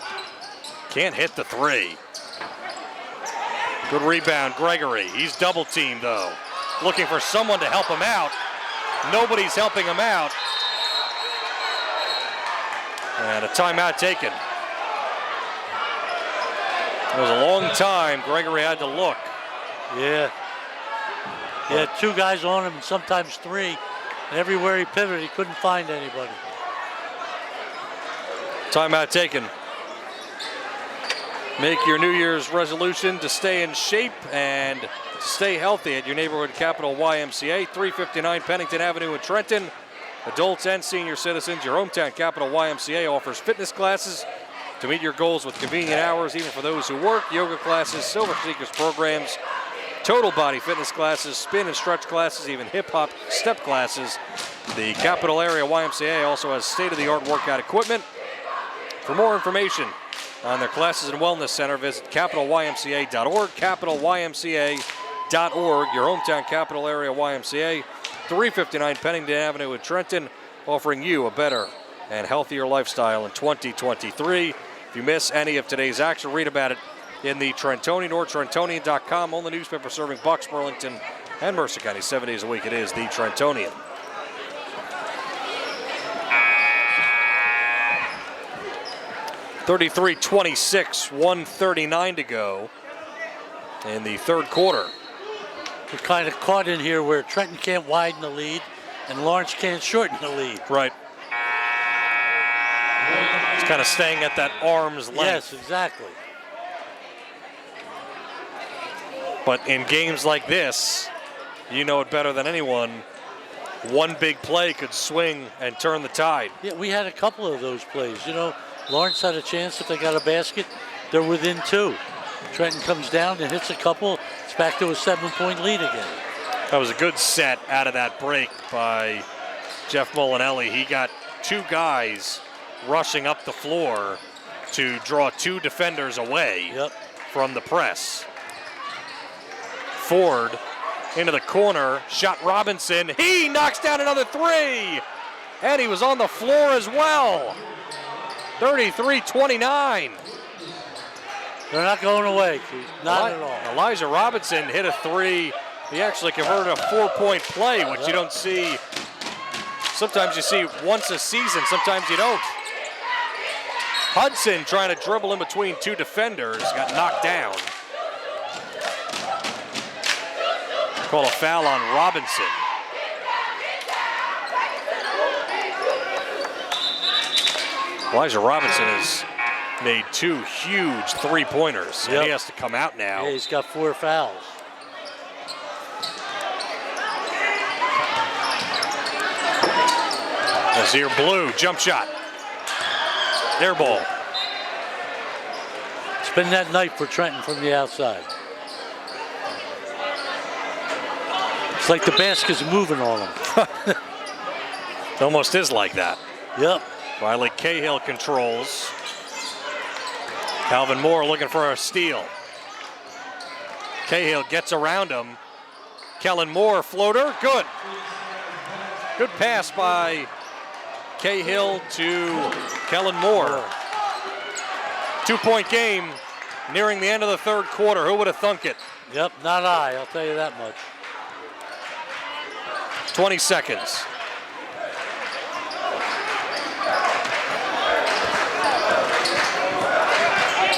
Can't hit the three. Good rebound, Gregory. He's double teamed though. Looking for someone to help him out. Nobody's helping him out. And a timeout taken. It was a long time. Gregory had to look. Yeah. He had two guys on him and sometimes three. And everywhere he pivoted, he couldn't find anybody. Timeout taken. Make your New Year's resolution to stay in shape and stay healthy at your neighborhood Capital YMCA, 359 Pennington Avenue in Trenton. Adults and senior citizens, your hometown Capital YMCA offers fitness classes to meet your goals with convenient hours, even for those who work, yoga classes, Silver Seekers programs, total body fitness classes, spin and stretch classes, even hip-hop step classes. The Capital Area YMCA also has state-of-the-art workout equipment. For more information on their classes and wellness center, visit capitalymca.org, capitalymca.org, your hometown Capital Area YMCA, 359 Pennington Avenue in Trenton, offering you a better and healthier lifestyle in 2023. If you miss any of today's action, read about it in the Trentonian or Trentonian.com, on the newspaper serving Bucks, Burlington, and Mercer County 7 days a week. It is the Trentonian. (33-26), 1:39 to go in the third quarter. We're kind of caught in here where Trenton can't widen the lead and Lawrence can't shorten the lead. Right. It's kind of staying at that arm's length. Yes, exactly. But in games like this, you know it better than anyone, one big play could swing and turn the tide. Yeah, we had a couple of those plays. You know, Lawrence had a chance if they got a basket, they're within 2. Trenton comes down and hits a couple. It's back to a 7-point lead again. That was a good set out of that break by Jeff Molinelli. He got 2 guys rushing up the floor to draw 2 defenders away from the press. Ford into the corner, shot Robinson. He knocks down another 3, and he was on the floor as well. 33-29. They're not going away, Keith. Not at all. Elijah Robinson hit a 3. He actually converted a 4-point play, which you don't see. Sometimes you see once a season, sometimes you don't. Hudson trying to dribble in between 2 defenders, got knocked down. Call a foul on Robinson. Elijah Robinson has made 2 huge 3-pointers, and he has to come out now. Yeah, he's got 4 fouls. Azir Blue, jump shot. Air ball. It's been that night for Trenton from the outside. It's like the basket's moving on him. It almost is like that. Yep. Riley Cahill controls. Calvin Moore looking for a steal. Cahill gets around him. Kellen Moore, floater, good. Good pass by Cahill to Kellen Moore. 2-point game nearing the end of the third quarter. Who would have thunk it? Yep, not I, I'll tell you that much. 20 seconds.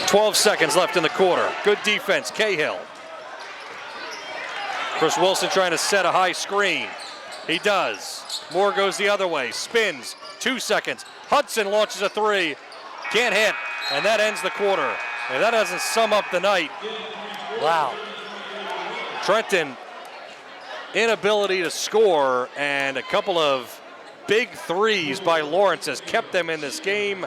.12 seconds left in the quarter. Good defense, Cahill. Chris Wilson trying to set a high screen. He does. Moore goes the other way, spins, 2 seconds. Hudson launches a 3, can't hit, and that ends the quarter. And that doesn't sum up the night. Wow. Trenton, inability to score, and a couple of big threes by Lawrence has kept them in this game.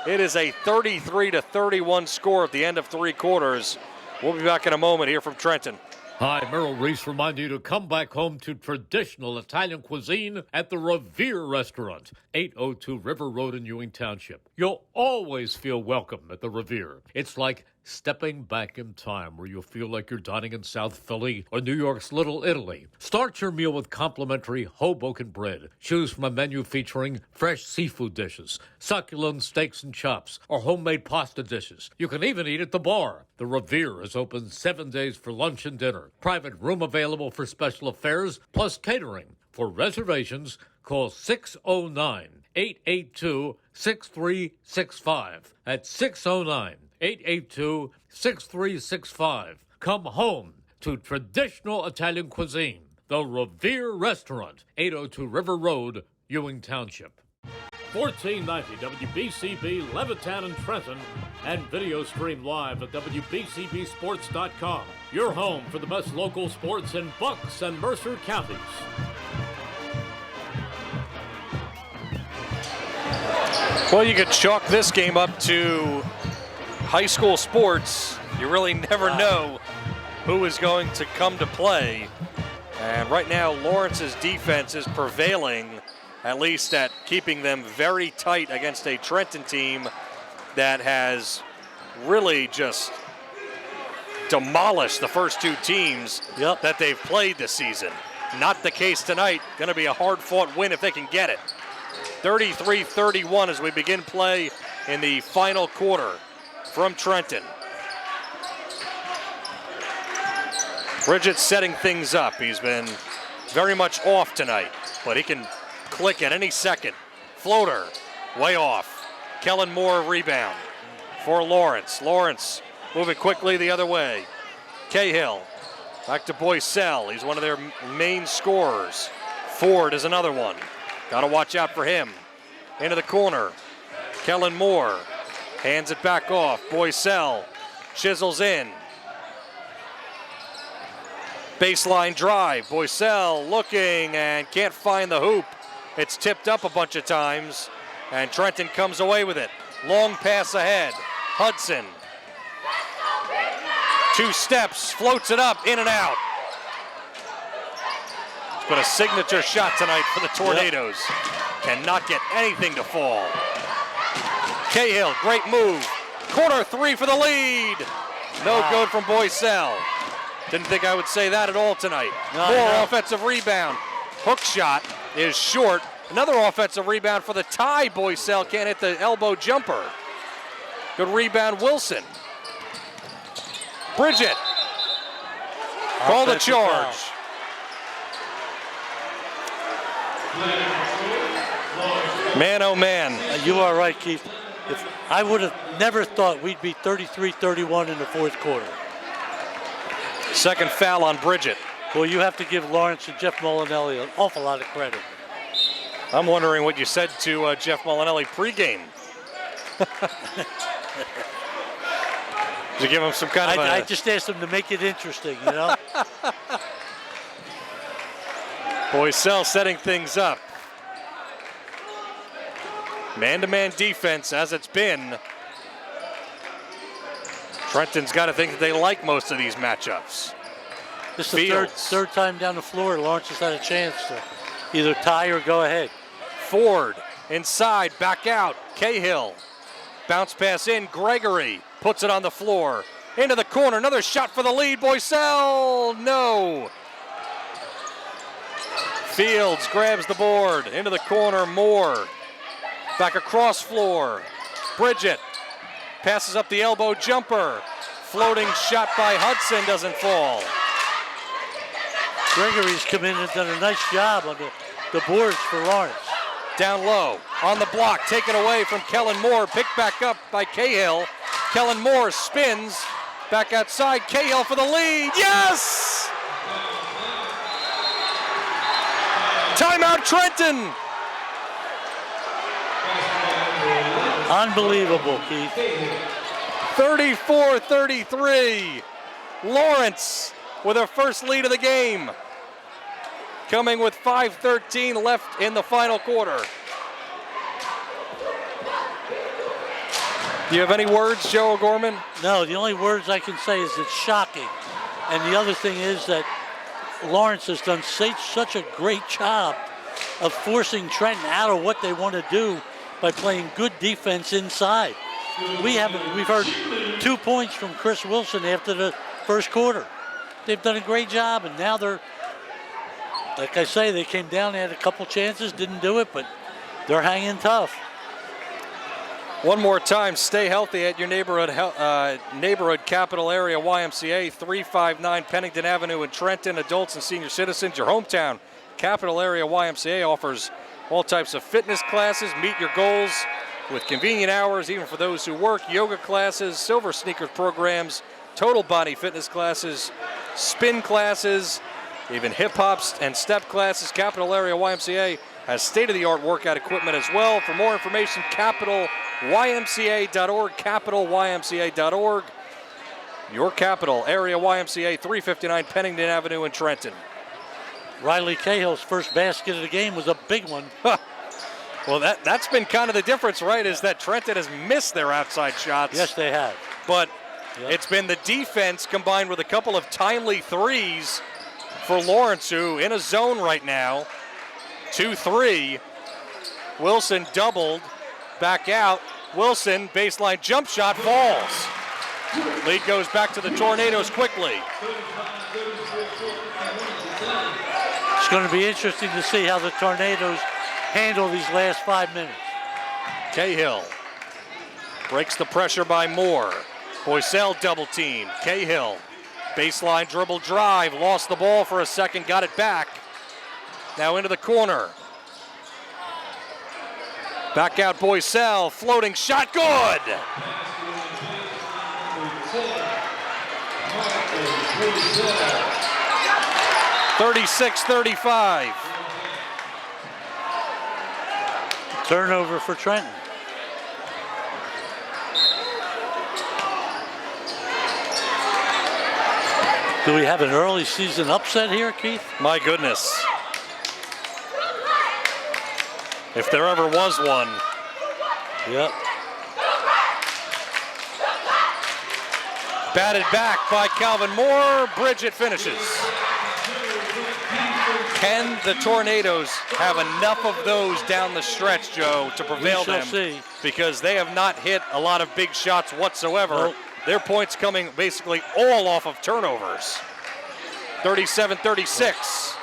It is a 33-31 score at the end of 3 quarters. We'll be back in a moment here from Trenton. Hi, Merrill Reese reminding you to come back home to traditional Italian cuisine at the Revere Restaurant, 802 River Road in Ewing Township. You'll always feel welcome at the Revere. It's like stepping back in time where you'll feel like you're dining in South Philly or New York's Little Italy. Start your meal with complimentary Hoboken bread. Choose from a menu featuring fresh seafood dishes, succulent steaks and chops, or homemade pasta dishes. You can even eat at the bar. The Revere is open 7 days for lunch and dinner. Private room available for special affairs, plus catering. For reservations, call 609-882-6365. That's 609-882-6365. Come home to traditional Italian cuisine. The Revere Restaurant, 802 River Road, Ewing Township. 1490 WBCB Levittown and Trenton, and video stream live at WBCBsports.com. Your home for the best local sports in Bucks and Mercer counties. Well, you could chalk this game up to high school sports. You really never know who is going to come to play. And right now, Lawrence's defense is prevailing, at least at keeping them very tight against a Trenton team that has really just demolished the first 2 teams that they've played this season. Not the case tonight. Going to be a hard-fought win if they can get it. 33-31 as we begin play in the final quarter from Trenton. Bridget setting things up. He's been very much off tonight, but he can click at any second. Floater, way off. Kellen Moore rebound for Lawrence. Lawrence moving quickly the other way. Cahill back to Boycell. He's one of their main scorers. Ford is another one. Got to watch out for him. Into the corner. Kellen Moore hands it back off. Boycell chisels in. Baseline drive. Boycell looking and can't find the hoop. It's tipped up a bunch of times, and Trenton comes away with it. Long pass ahead. Hudson. 2 steps, floats it up, in and out. It's been a signature shot tonight for the Tornadoes. Cannot get anything to fall. Cahill, great move. Corner 3 for the lead. No good from Boycell. Didn't think I would say that at all tonight. More offensive rebound. Hook shot is short. Another offensive rebound for the tie. Boycell can't hit the elbow jumper. Good rebound, Wilson. Bridget. Call the charge. Man, oh man. You are right, Keith. I would have never thought we'd be 33-31 in the fourth quarter. Second foul on Bridget. Well, you have to give Lawrence and Jeff Molinelli an awful lot of credit. I'm wondering what you said to Jeff Molinelli pregame. Did you give him some kind of I just asked him to make it interesting, you know? Boycell setting things up. Man-to-man defense as it's been. Trenton's got to think that they like most of these matchups. This is the third time down the floor. Lawrence has had a chance to either tie or go ahead. Ford inside, back out. Cahill. Bounce pass in. Gregory puts it on the floor. Into the corner. Another shot for the lead. Boycell. No. Fields grabs the board. Into the corner. Moore. Back across floor. Bridget passes up the elbow jumper. Floating shot by Hudson doesn't fall. Gregory's come in and done a nice job on the boards for Lawrence. Down low, on the block, taken away from Kellen Moore, picked back up by Cahill. Kellen Moore spins, back outside, Cahill for the lead, yes! Timeout Trenton! Unbelievable, Keith. 34-33. Lawrence with her first lead of the game. Coming with 5:13 left in the final quarter. Do you have any words, Joe O'Gorman? No, the only words I can say is it's shocking. And the other thing is that Lawrence has done such a great job of forcing Trenton out of what they want to do by playing good defense inside. We've heard 2 points from Chris Wilson after the first quarter. They've done a great job, and now they're, like I say, they came down, they had a couple chances, didn't do it, but they're hanging tough. One more time, stay healthy at your neighborhood capital area YMCA, 359 Pennington Avenue in Trenton. Adults and senior citizens, your hometown capital area YMCA offers all types of fitness classes. Meet your goals with convenient hours, even for those who work. Yoga classes, silver sneakers programs, total body fitness classes, spin classes, even hip hops and step classes. Capital Area YMCA has state-of-the-art workout equipment as well. For more information, capitalymca.org, capitalymca.org. Your Capital Area YMCA, 359 Pennington Avenue in Trenton. Riley Cahill's first basket of the game was a big one. Well, that's been kind of the difference, right, is that Trenton has missed their outside shots. Yes, they have. But it's been the defense combined with a couple of timely threes for Lawrence, who in a zone right now. 2-3. Wilson doubled. Back out. Wilson, baseline jump shot, falls. Lead goes back to the Tornadoes quickly. It's going to be interesting to see how the Tornadoes handle these last 5 minutes. Cahill breaks the pressure by Moore. Boycell double team. Cahill, baseline dribble drive, lost the ball for a second, got it back. Now into the corner. Back out Boycell, floating shot, good! (36-35). Turnover for Trenton. Do we have an early season upset here, Keith? My goodness. If there ever was one. Yep. Batted back by Calvin Moore. Bridget finishes. Can the Tornadoes have enough of those down the stretch, Joe, to prevail We shall them? see. Because they have not hit a lot of big shots whatsoever. Nope. Their points coming basically all off of turnovers. 37-36.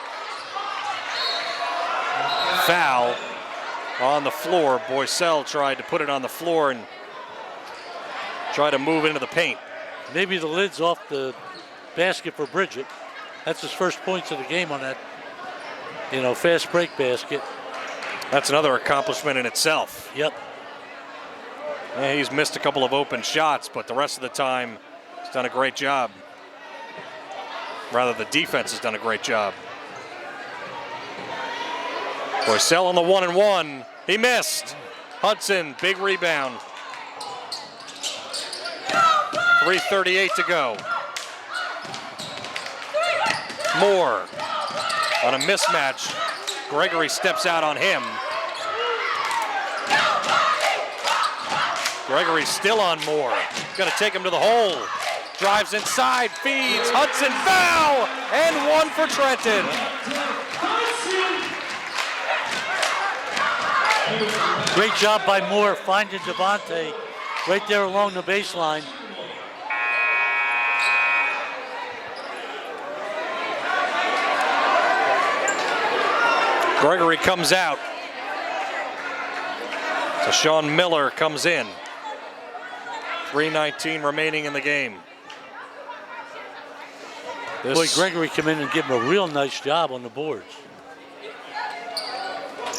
Foul on the floor. Boycell tried to put it on the floor and try to move into the paint. Maybe the lid's off the basket for Bridget. That's his first points of the game on that, fast break basket. That's another accomplishment in itself. Yep. Yeah, he's missed a couple of open shots, but the rest of the time he's done a great job. Rather, the defense has done a great job. Boycell on the 1-and-1. He missed. Hudson, big rebound. 3:38 to go. Moore on a mismatch. Gregory steps out on him. Gregory still on Moore. Gonna take him to the hole. Drives inside, feeds, Hudson, foul! And one for Trenton. Great job by Moore finding Devontae right there along the baseline. Gregory comes out. So Sean Miller comes in. 3:19 remaining in the game. Boy, Gregory come in and give him a real nice job on the boards.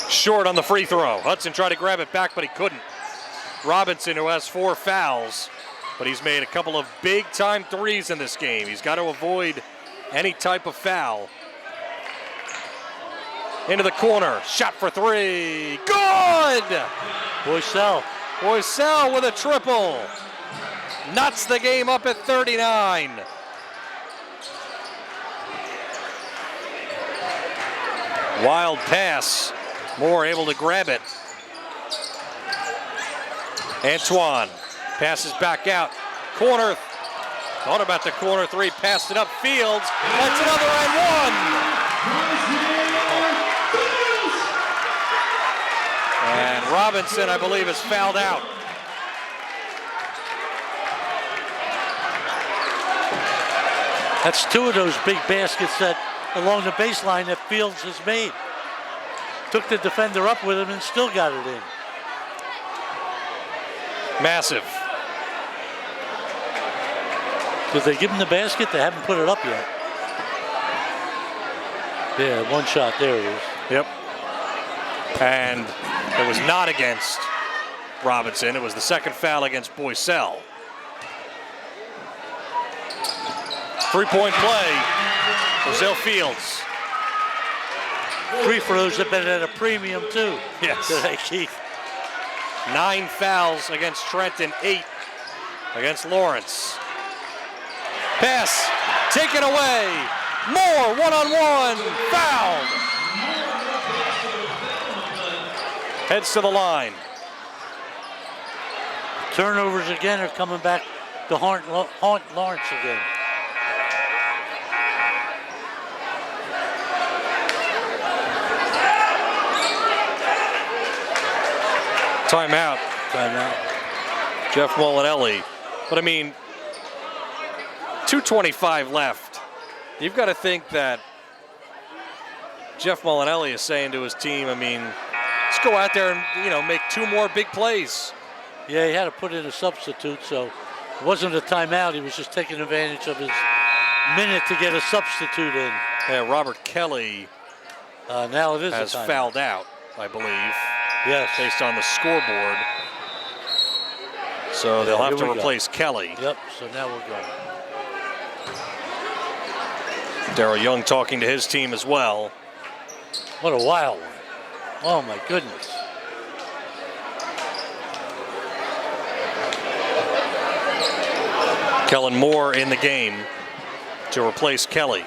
Short on the free throw. Hudson tried to grab it back, but he couldn't. Robinson, who has 4 fouls, but he's made a couple of big-time threes in this game. He's got to avoid any type of foul. Into the corner, shot for 3, good! Boycell with a triple. Nuts the game up at 39. Wild pass. Moore able to grab it. Antoine passes back out. Corner. Thought about the corner 3. Passed it up. Fields. That's another and one. And Robinson, I believe, is fouled out. That's 2 of those big baskets that along the baseline that Fields has made. Took the defender up with him and still got it in. Massive. Did they give him the basket? They haven't put it up yet. Yeah, one shot. There it is. Yep. And it was not against Robinson. It was the second foul against Boycell. 3-point play. Brazil Fields. Free throws have been at a premium too. Yes. Today, Keith. 9 fouls against Trenton, 8 against Lawrence. Pass, taken away. Moore, 1-on-1, fouled. Heads to the line. Turnovers again are coming back to haunt Lawrence again. Timeout. Jeff Molinelli. But I mean, 2:25 left. You've got to think that Jeff Molinelli is saying to his team, I mean, Let's go out there and, make 2 more big plays. Yeah, he had to put in a substitute, so it wasn't a timeout. He was just taking advantage of his minute to get a substitute in. Yeah, Robert Kelly now it is has a timeout. fouled out, I believe. Yes. Based on the scoreboard. So they'll have to replace Kelly. Yep, so now we're going. Darryl Young talking to his team as well. What a wild one. Oh, my goodness. Kellen Moore in the game to replace Kelly.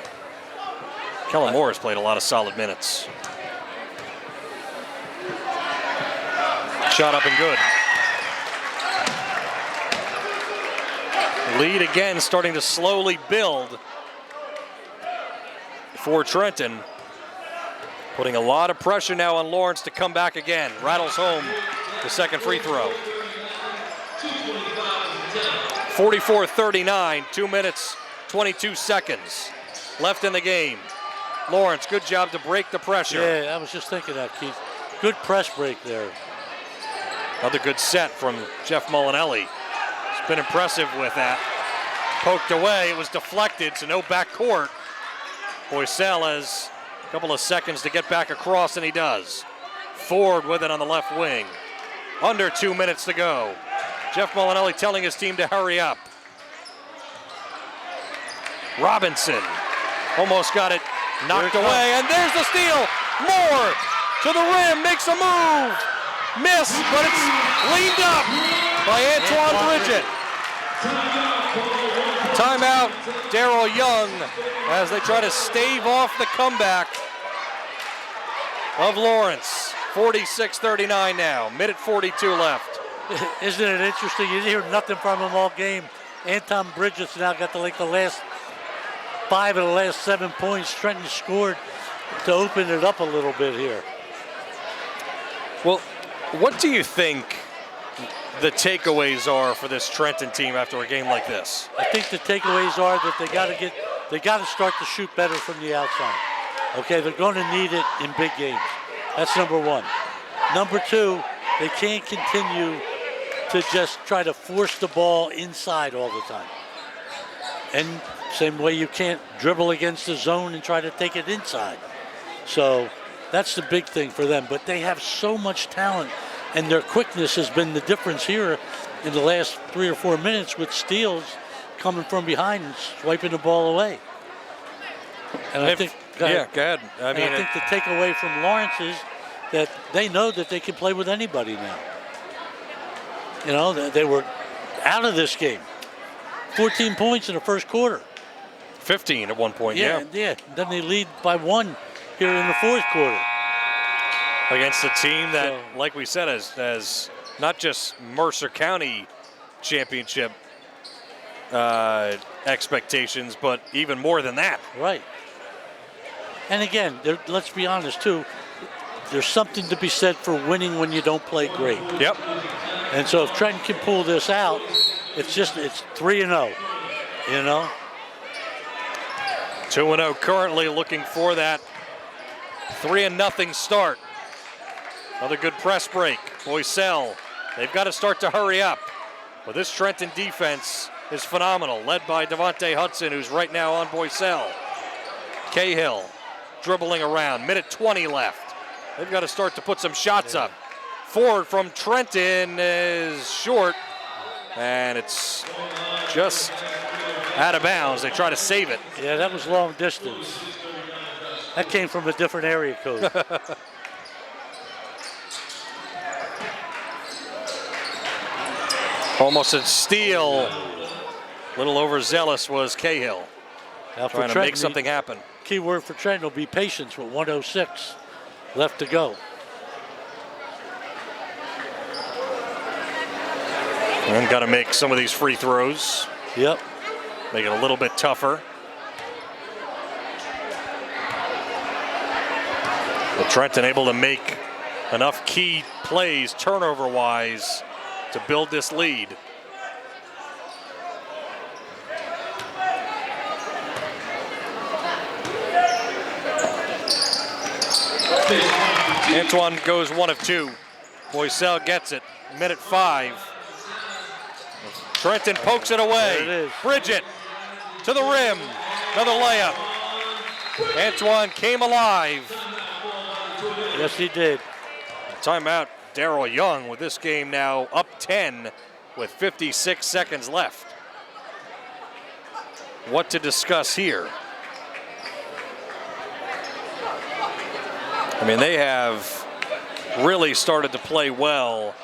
Kellen Moore has played a lot of solid minutes. Shot up and good. Lead again starting to slowly build for Trenton. Putting a lot of pressure now on Lawrence to come back again. Rattles home the second free throw. 44-39, 2 minutes, 22 seconds left in the game. Lawrence, good job to break the pressure. Yeah, I was just thinking that, Keith. Good press break there. Another good set from Jeff Molinelli. He's been impressive with that. Poked away, it was deflected, so no backcourt. Boycell has a couple of seconds to get back across, and he does. Ford with it on the left wing. Under 2 minutes to go. Jeff Molinelli telling his team to hurry up. Robinson almost got it knocked away, and there's the steal. Moore to the rim, makes a move. Miss, but it's leaned up by Antoine Bridget. Timeout, Darryl Young, as they try to stave off the comeback of Lawrence. 46-39 now, minute 42 left. Isn't it interesting? You hear nothing from him all game. Anton Bridges now got the last 5 of the last 7 points. Trenton scored to open it up a little bit here. Well, what do you think the takeaways are for this Trenton team after a game like this? I think the takeaways are that they got to start to shoot better from the outside. Okay, they're going to need it in big games. That's number one. Number two, they can't continue to just try to force the ball inside all the time. And same way you can't dribble against the zone and try to take it inside. So that's the big thing for them. But they have so much talent, and their quickness has been the difference here in the last 3 or 4 minutes with steals coming from behind and swiping the ball away. And I think, go ahead. I think the takeaway from Lawrence is that they know that they can play with anybody now. You know, they were out of this game. 14 points in the first quarter. 15 at one point, yeah. Then they lead by 1 here in the fourth quarter. Against a team that, like we said, has not just Mercer County championship expectations, but even more than that. Right. And again, let's be honest too, there's something to be said for winning when you don't play great. Yep. And so if Trenton can pull this out, it's 3-0, you know? 2-0 currently, looking for that 3-0 start. Another good press break. Boycell, they've got to start to hurry up. But this Trenton defense is phenomenal, led by Devontae Hudson, who's right now on Boycell. Cahill dribbling around, minute 20 left. They've got to start to put some shots up. Ford from Trenton is short, and it's just out of bounds. They try to save it. Yeah, that was long distance. That came from a different area code. Almost a steal. A little overzealous was Cahill. Now trying to make something happen. Key word for Trenton will be patience with 1:06 left to go. And got to make some of these free throws. Yep. Make it a little bit tougher. But Trenton able to make enough key plays turnover-wise to build this lead. Antoine goes 1 of 2. Boycell gets it. Minute 5. Trenton pokes it away. There it is. Bridget to the rim. Another layup. Antoine came alive. Yes, he did. Timeout, Darrell Young with this game now up 10 with 56 seconds left. What to discuss here? I mean, they have really started to play well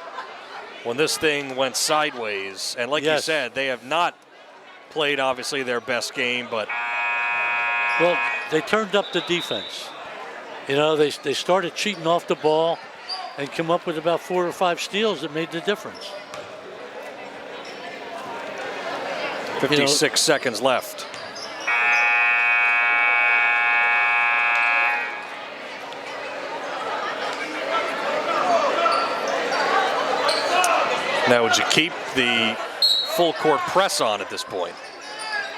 when this thing went sideways. And like you said, they have not played, obviously, their best game, but... Well, they turned up the defense. You know, they started cheating off the ball and come up with about 4 or 5 steals that made the difference. 56 seconds left. Now, would you keep the full court press on at this point?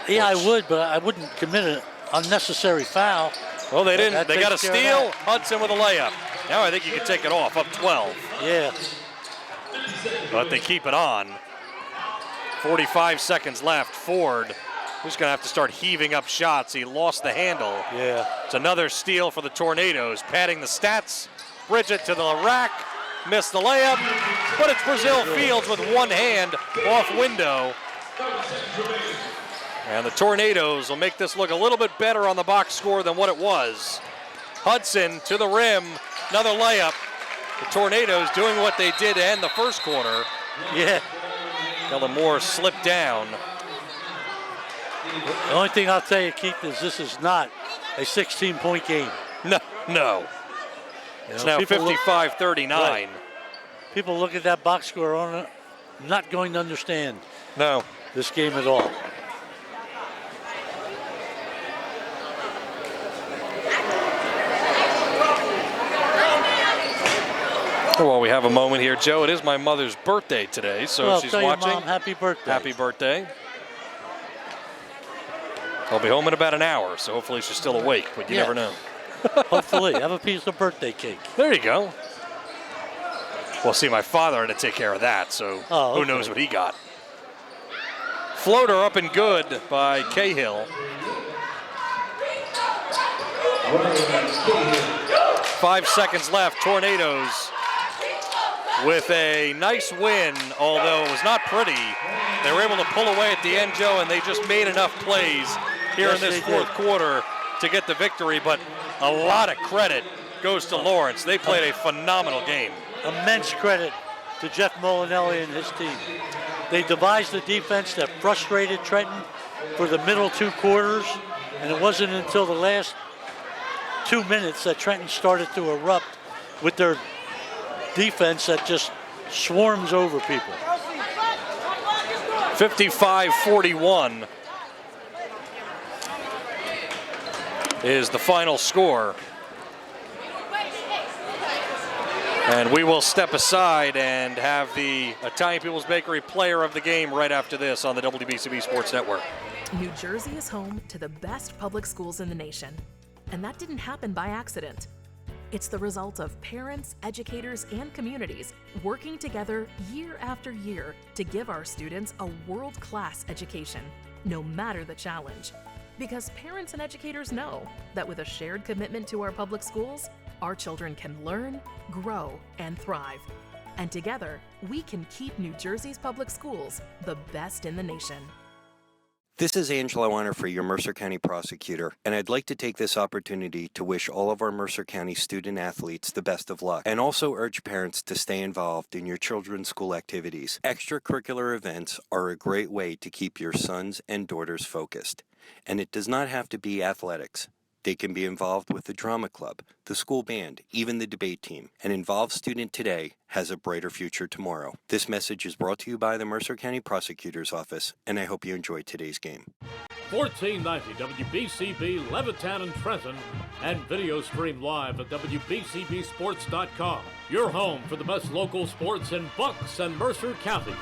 Yeah, I would, but I wouldn't commit an unnecessary foul. Well, they didn't. That They got a takes care of steal. that. Hudson with a layup. Now I think you can take it off, up 12. Yeah. But they keep it on. 45 seconds left. Ford, who's going to have to start heaving up shots. He lost the handle. Yeah. It's another steal for the Tornadoes, padding the stats. Bridget to the rack. Missed the layup, but it's Brazil Fields with one hand off window. And the Tornadoes will make this look a little bit better on the box score than what it was. Hudson to the rim, another layup. The Tornadoes doing what they did to end the first quarter. Yeah. Kellen Moore slipped down. The only thing I'll tell you, Keith, is this is not a 16-point game. No. It's now 55-39. Right. People look at that box score on it, not going to understand this game at all. Well, we have a moment here, Joe. It is my mother's birthday today, so Well, she's tell watching. your mom happy birthday. Happy birthday. I'll be home in about an hour, so hopefully she's still awake, but you never know. Hopefully. Have a piece of birthday cake. There you go. Well, see, my father had to take care of that, so who knows what he got. Floater up and good by Cahill. 5 seconds left. Tornadoes with a nice win, although it was not pretty. They were able to pull away at the end, Joe, and they just made enough plays here in this fourth quarter to get the victory, but a lot of credit goes to Lawrence. They played a phenomenal game. Immense credit to Jeff Molinelli and his team. They devised a defense that frustrated Trenton for the middle 2 quarters, and it wasn't until the last 2 minutes that Trenton started to erupt with their defense that just swarms over people. 55-41 is the final score. And we will step aside and have the Italian People's Bakery player of the game right after this on the WBCB Sports Network. New Jersey is home to the best public schools in the nation. And that didn't happen by accident. It's the result of parents, educators, and communities working together year after year to give our students a world-class education, no matter the challenge. Because parents and educators know that with a shared commitment to our public schools, our children can learn, grow, and thrive. And together, we can keep New Jersey's public schools the best in the nation. This is Angelo Onifrey, your Mercer County prosecutor, and I'd like to take this opportunity to wish all of our Mercer County student athletes the best of luck, and also urge parents to stay involved in your children's school activities. Extracurricular events are a great way to keep your sons and daughters focused, and it does not have to be athletics. They can be involved with the drama club, the school band, even the debate team. An involved student today has a brighter future tomorrow. This message is brought to you by the Mercer County Prosecutor's Office, and I hope you enjoyed today's game. 1490 WBCB Levittown and Trenton, and video stream live at WBCBsports.com. Your home for the best local sports in Bucks and Mercer counties.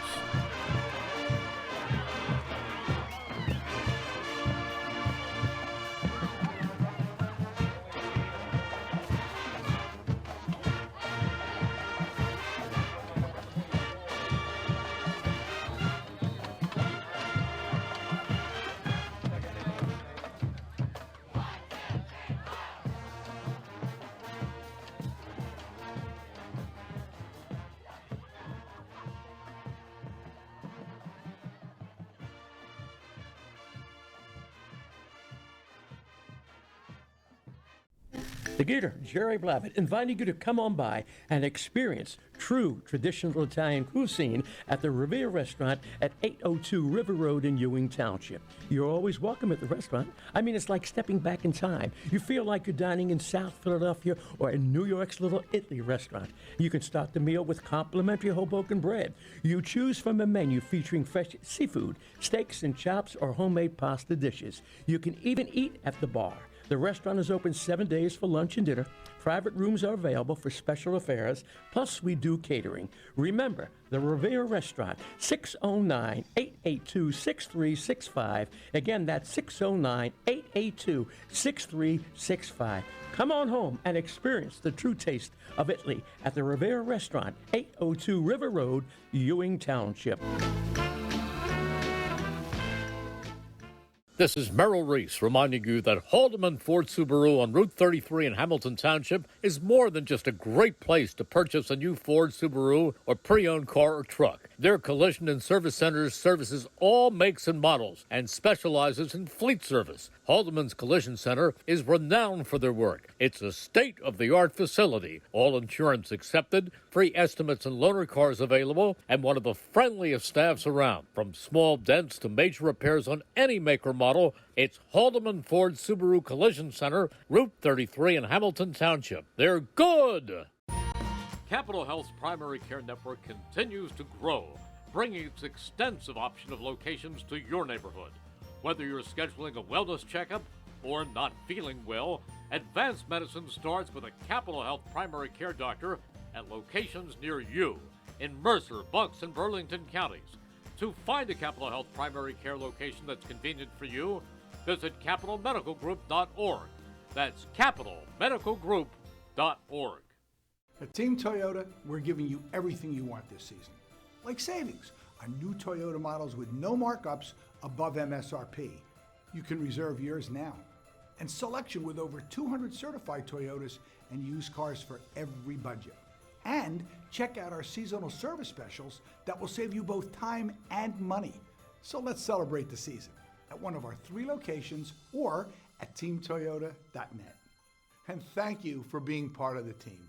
The Gator, Jerry Blavitt, inviting you to come on by and experience true traditional Italian cuisine at the Revere Restaurant at 802 River Road in Ewing Township. You're always welcome at the restaurant. I mean, it's like stepping back in time. You feel like you're dining in South Philadelphia or in New York's Little Italy restaurant. You can start the meal with complimentary Hoboken bread. You choose from a menu featuring fresh seafood, steaks and chops, or homemade pasta dishes. You can even eat at the bar. The restaurant is open 7 days for lunch and dinner. Private rooms are available for special affairs, plus we do catering. Remember, the Revere Restaurant, 609-882-6365. Again, that's 609-882-6365. Come on home and experience the true taste of Italy at the Revere Restaurant, 802 River Road, Ewing Township. This is Merrill Reese reminding you that Haldeman Ford Subaru on Route 33 in Hamilton Township is more than just a great place to purchase a new Ford Subaru or pre-owned car or truck. Their collision and service centers services all makes and models and specializes in fleet service. Haldeman's Collision Center is renowned for their work. It's a state-of-the-art facility, all insurance accepted, free estimates and loaner cars available, and one of the friendliest staffs around. From small dents to major repairs on any make or model, it's Haldeman Ford Subaru Collision Center, Route 33 in Hamilton Township. They're good! Capital Health's primary care network continues to grow, bringing its extensive option of locations to your neighborhood. Whether you're scheduling a wellness checkup or not feeling well, advanced medicine starts with a Capital Health primary care doctor at locations near you in Mercer, Bucks, and Burlington counties. To find a Capital Health primary care location that's convenient for you, visit capitalmedicalgroup.org. That's capitalmedicalgroup.org. At Team Toyota, we're giving you everything you want this season. Like savings on new Toyota models with no markups above MSRP. You can reserve yours now. And selection with over 200 certified Toyotas and used cars for every budget. And check out our seasonal service specials that will save you both time and money. So let's celebrate the season at one of our 3 locations or at teamtoyota.net. And thank you for being part of the team.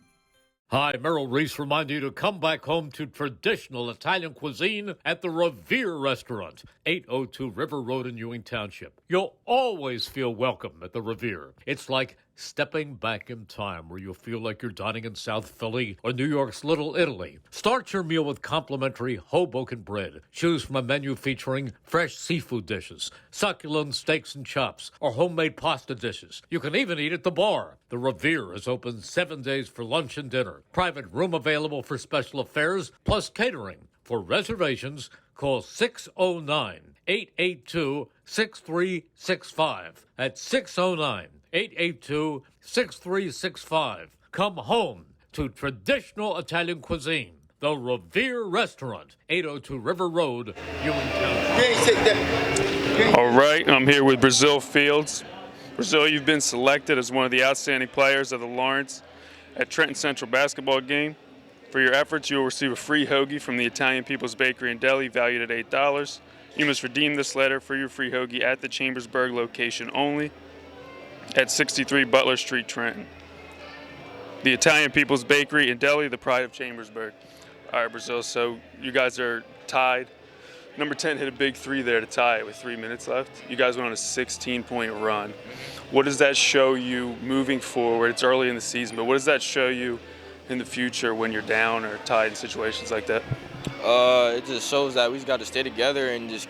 Hi, Merrill Reese reminding you to come back home to traditional Italian cuisine at the Revere Restaurant, 802 River Road in Ewing Township. You'll always feel welcome at the Revere. It's like stepping back in time where you'll feel like you're dining in South Philly or New York's Little Italy. Start your meal with complimentary Hoboken bread. Choose from a menu featuring fresh seafood dishes, succulent steaks and chops, or homemade pasta dishes. You can even eat at the bar. The Revere is open 7 days for lunch and dinner. Private room available for special affairs, plus catering. For reservations, call 609-882-6365. That's 609-882-6365. Come home to traditional Italian cuisine. The Revere Restaurant, 802 River Road, Ewing Township. All right, I'm here with Brazil Fields. Brazil, you've been selected as one of the outstanding players of the Lawrence at Trenton Central basketball game. For your efforts, you will receive a free hoagie from the Italian People's Bakery and Deli valued at $8. You must redeem this letter for your free hoagie at the Chambersburg location only at 63 Butler Street, Trenton. The Italian People's Bakery and Deli, the pride of Chambersburg. All right, Brazil, so you guys are tied. Number 10 hit a big 3 there to tie it with 3 minutes left. You guys went on a 16-point run. What does that show you moving forward? It's early in the season, but what does that show you in the future when you're down or tied in situations like that? It just shows that we just got to stay together and just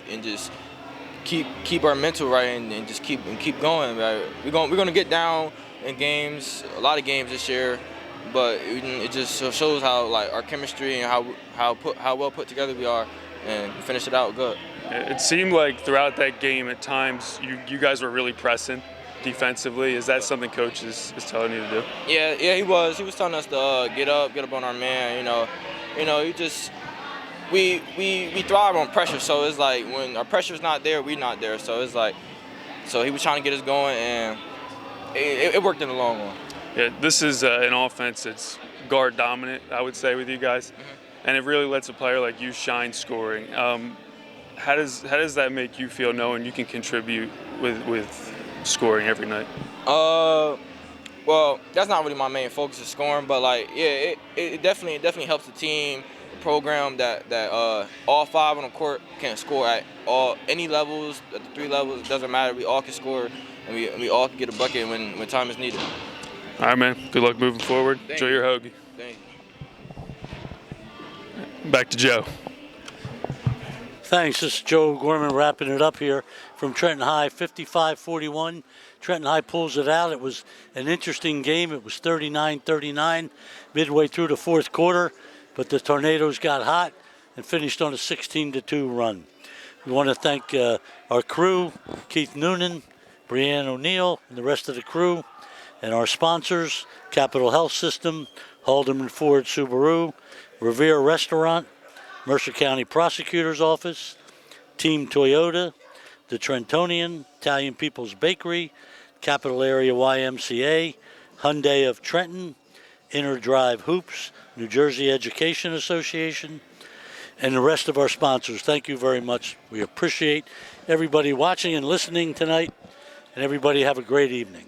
keep our mental right and just keep going. Right? We're gonna get down in games, a lot of games this year, but it just shows how like our chemistry and how well put together we are, and finish it out good. It seemed like throughout that game at times you guys were really pressing defensively. Is that something coach is telling you to do? Yeah, he was telling us to get up on our man. We thrive on pressure, so it's like when our pressure's not there, we're not there. So it's like, so he was trying to get us going, and it worked in the long run. Yeah, this is an offense that's guard dominant, I would say, with you guys, and it really lets a player like you shine scoring. How does that make you feel knowing you can contribute with scoring every night? Well, that's not really my main focus is scoring, but like, yeah, it definitely helps the team, the program that all 5 on the court can score at any levels, at the 3 levels. It doesn't matter. We all can score, and we all can get a bucket when time is needed. All right, man. Good luck moving forward. Thank Enjoy you. your hoagie. Thank you. Back to Joe. Thanks. This is Joe Gorman wrapping it up here from Trenton High, 55-41. Trenton High pulls it out. It was an interesting game. It was 39-39 midway through the fourth quarter, but the Tornadoes got hot and finished on a 16-2 run. We want to thank our crew, Keith Noonan, Brianne O'Neill, and the rest of the crew, and our sponsors, Capital Health System, Haldeman Ford Subaru, Revere Restaurant, Mercer County Prosecutor's Office, Team Toyota, the Trentonian, Italian People's Bakery, Capital Area YMCA, Hyundai of Trenton, Inner Drive Hoops, New Jersey Education Association, and the rest of our sponsors. Thank you very much. We appreciate everybody watching and listening tonight, and everybody have a great evening.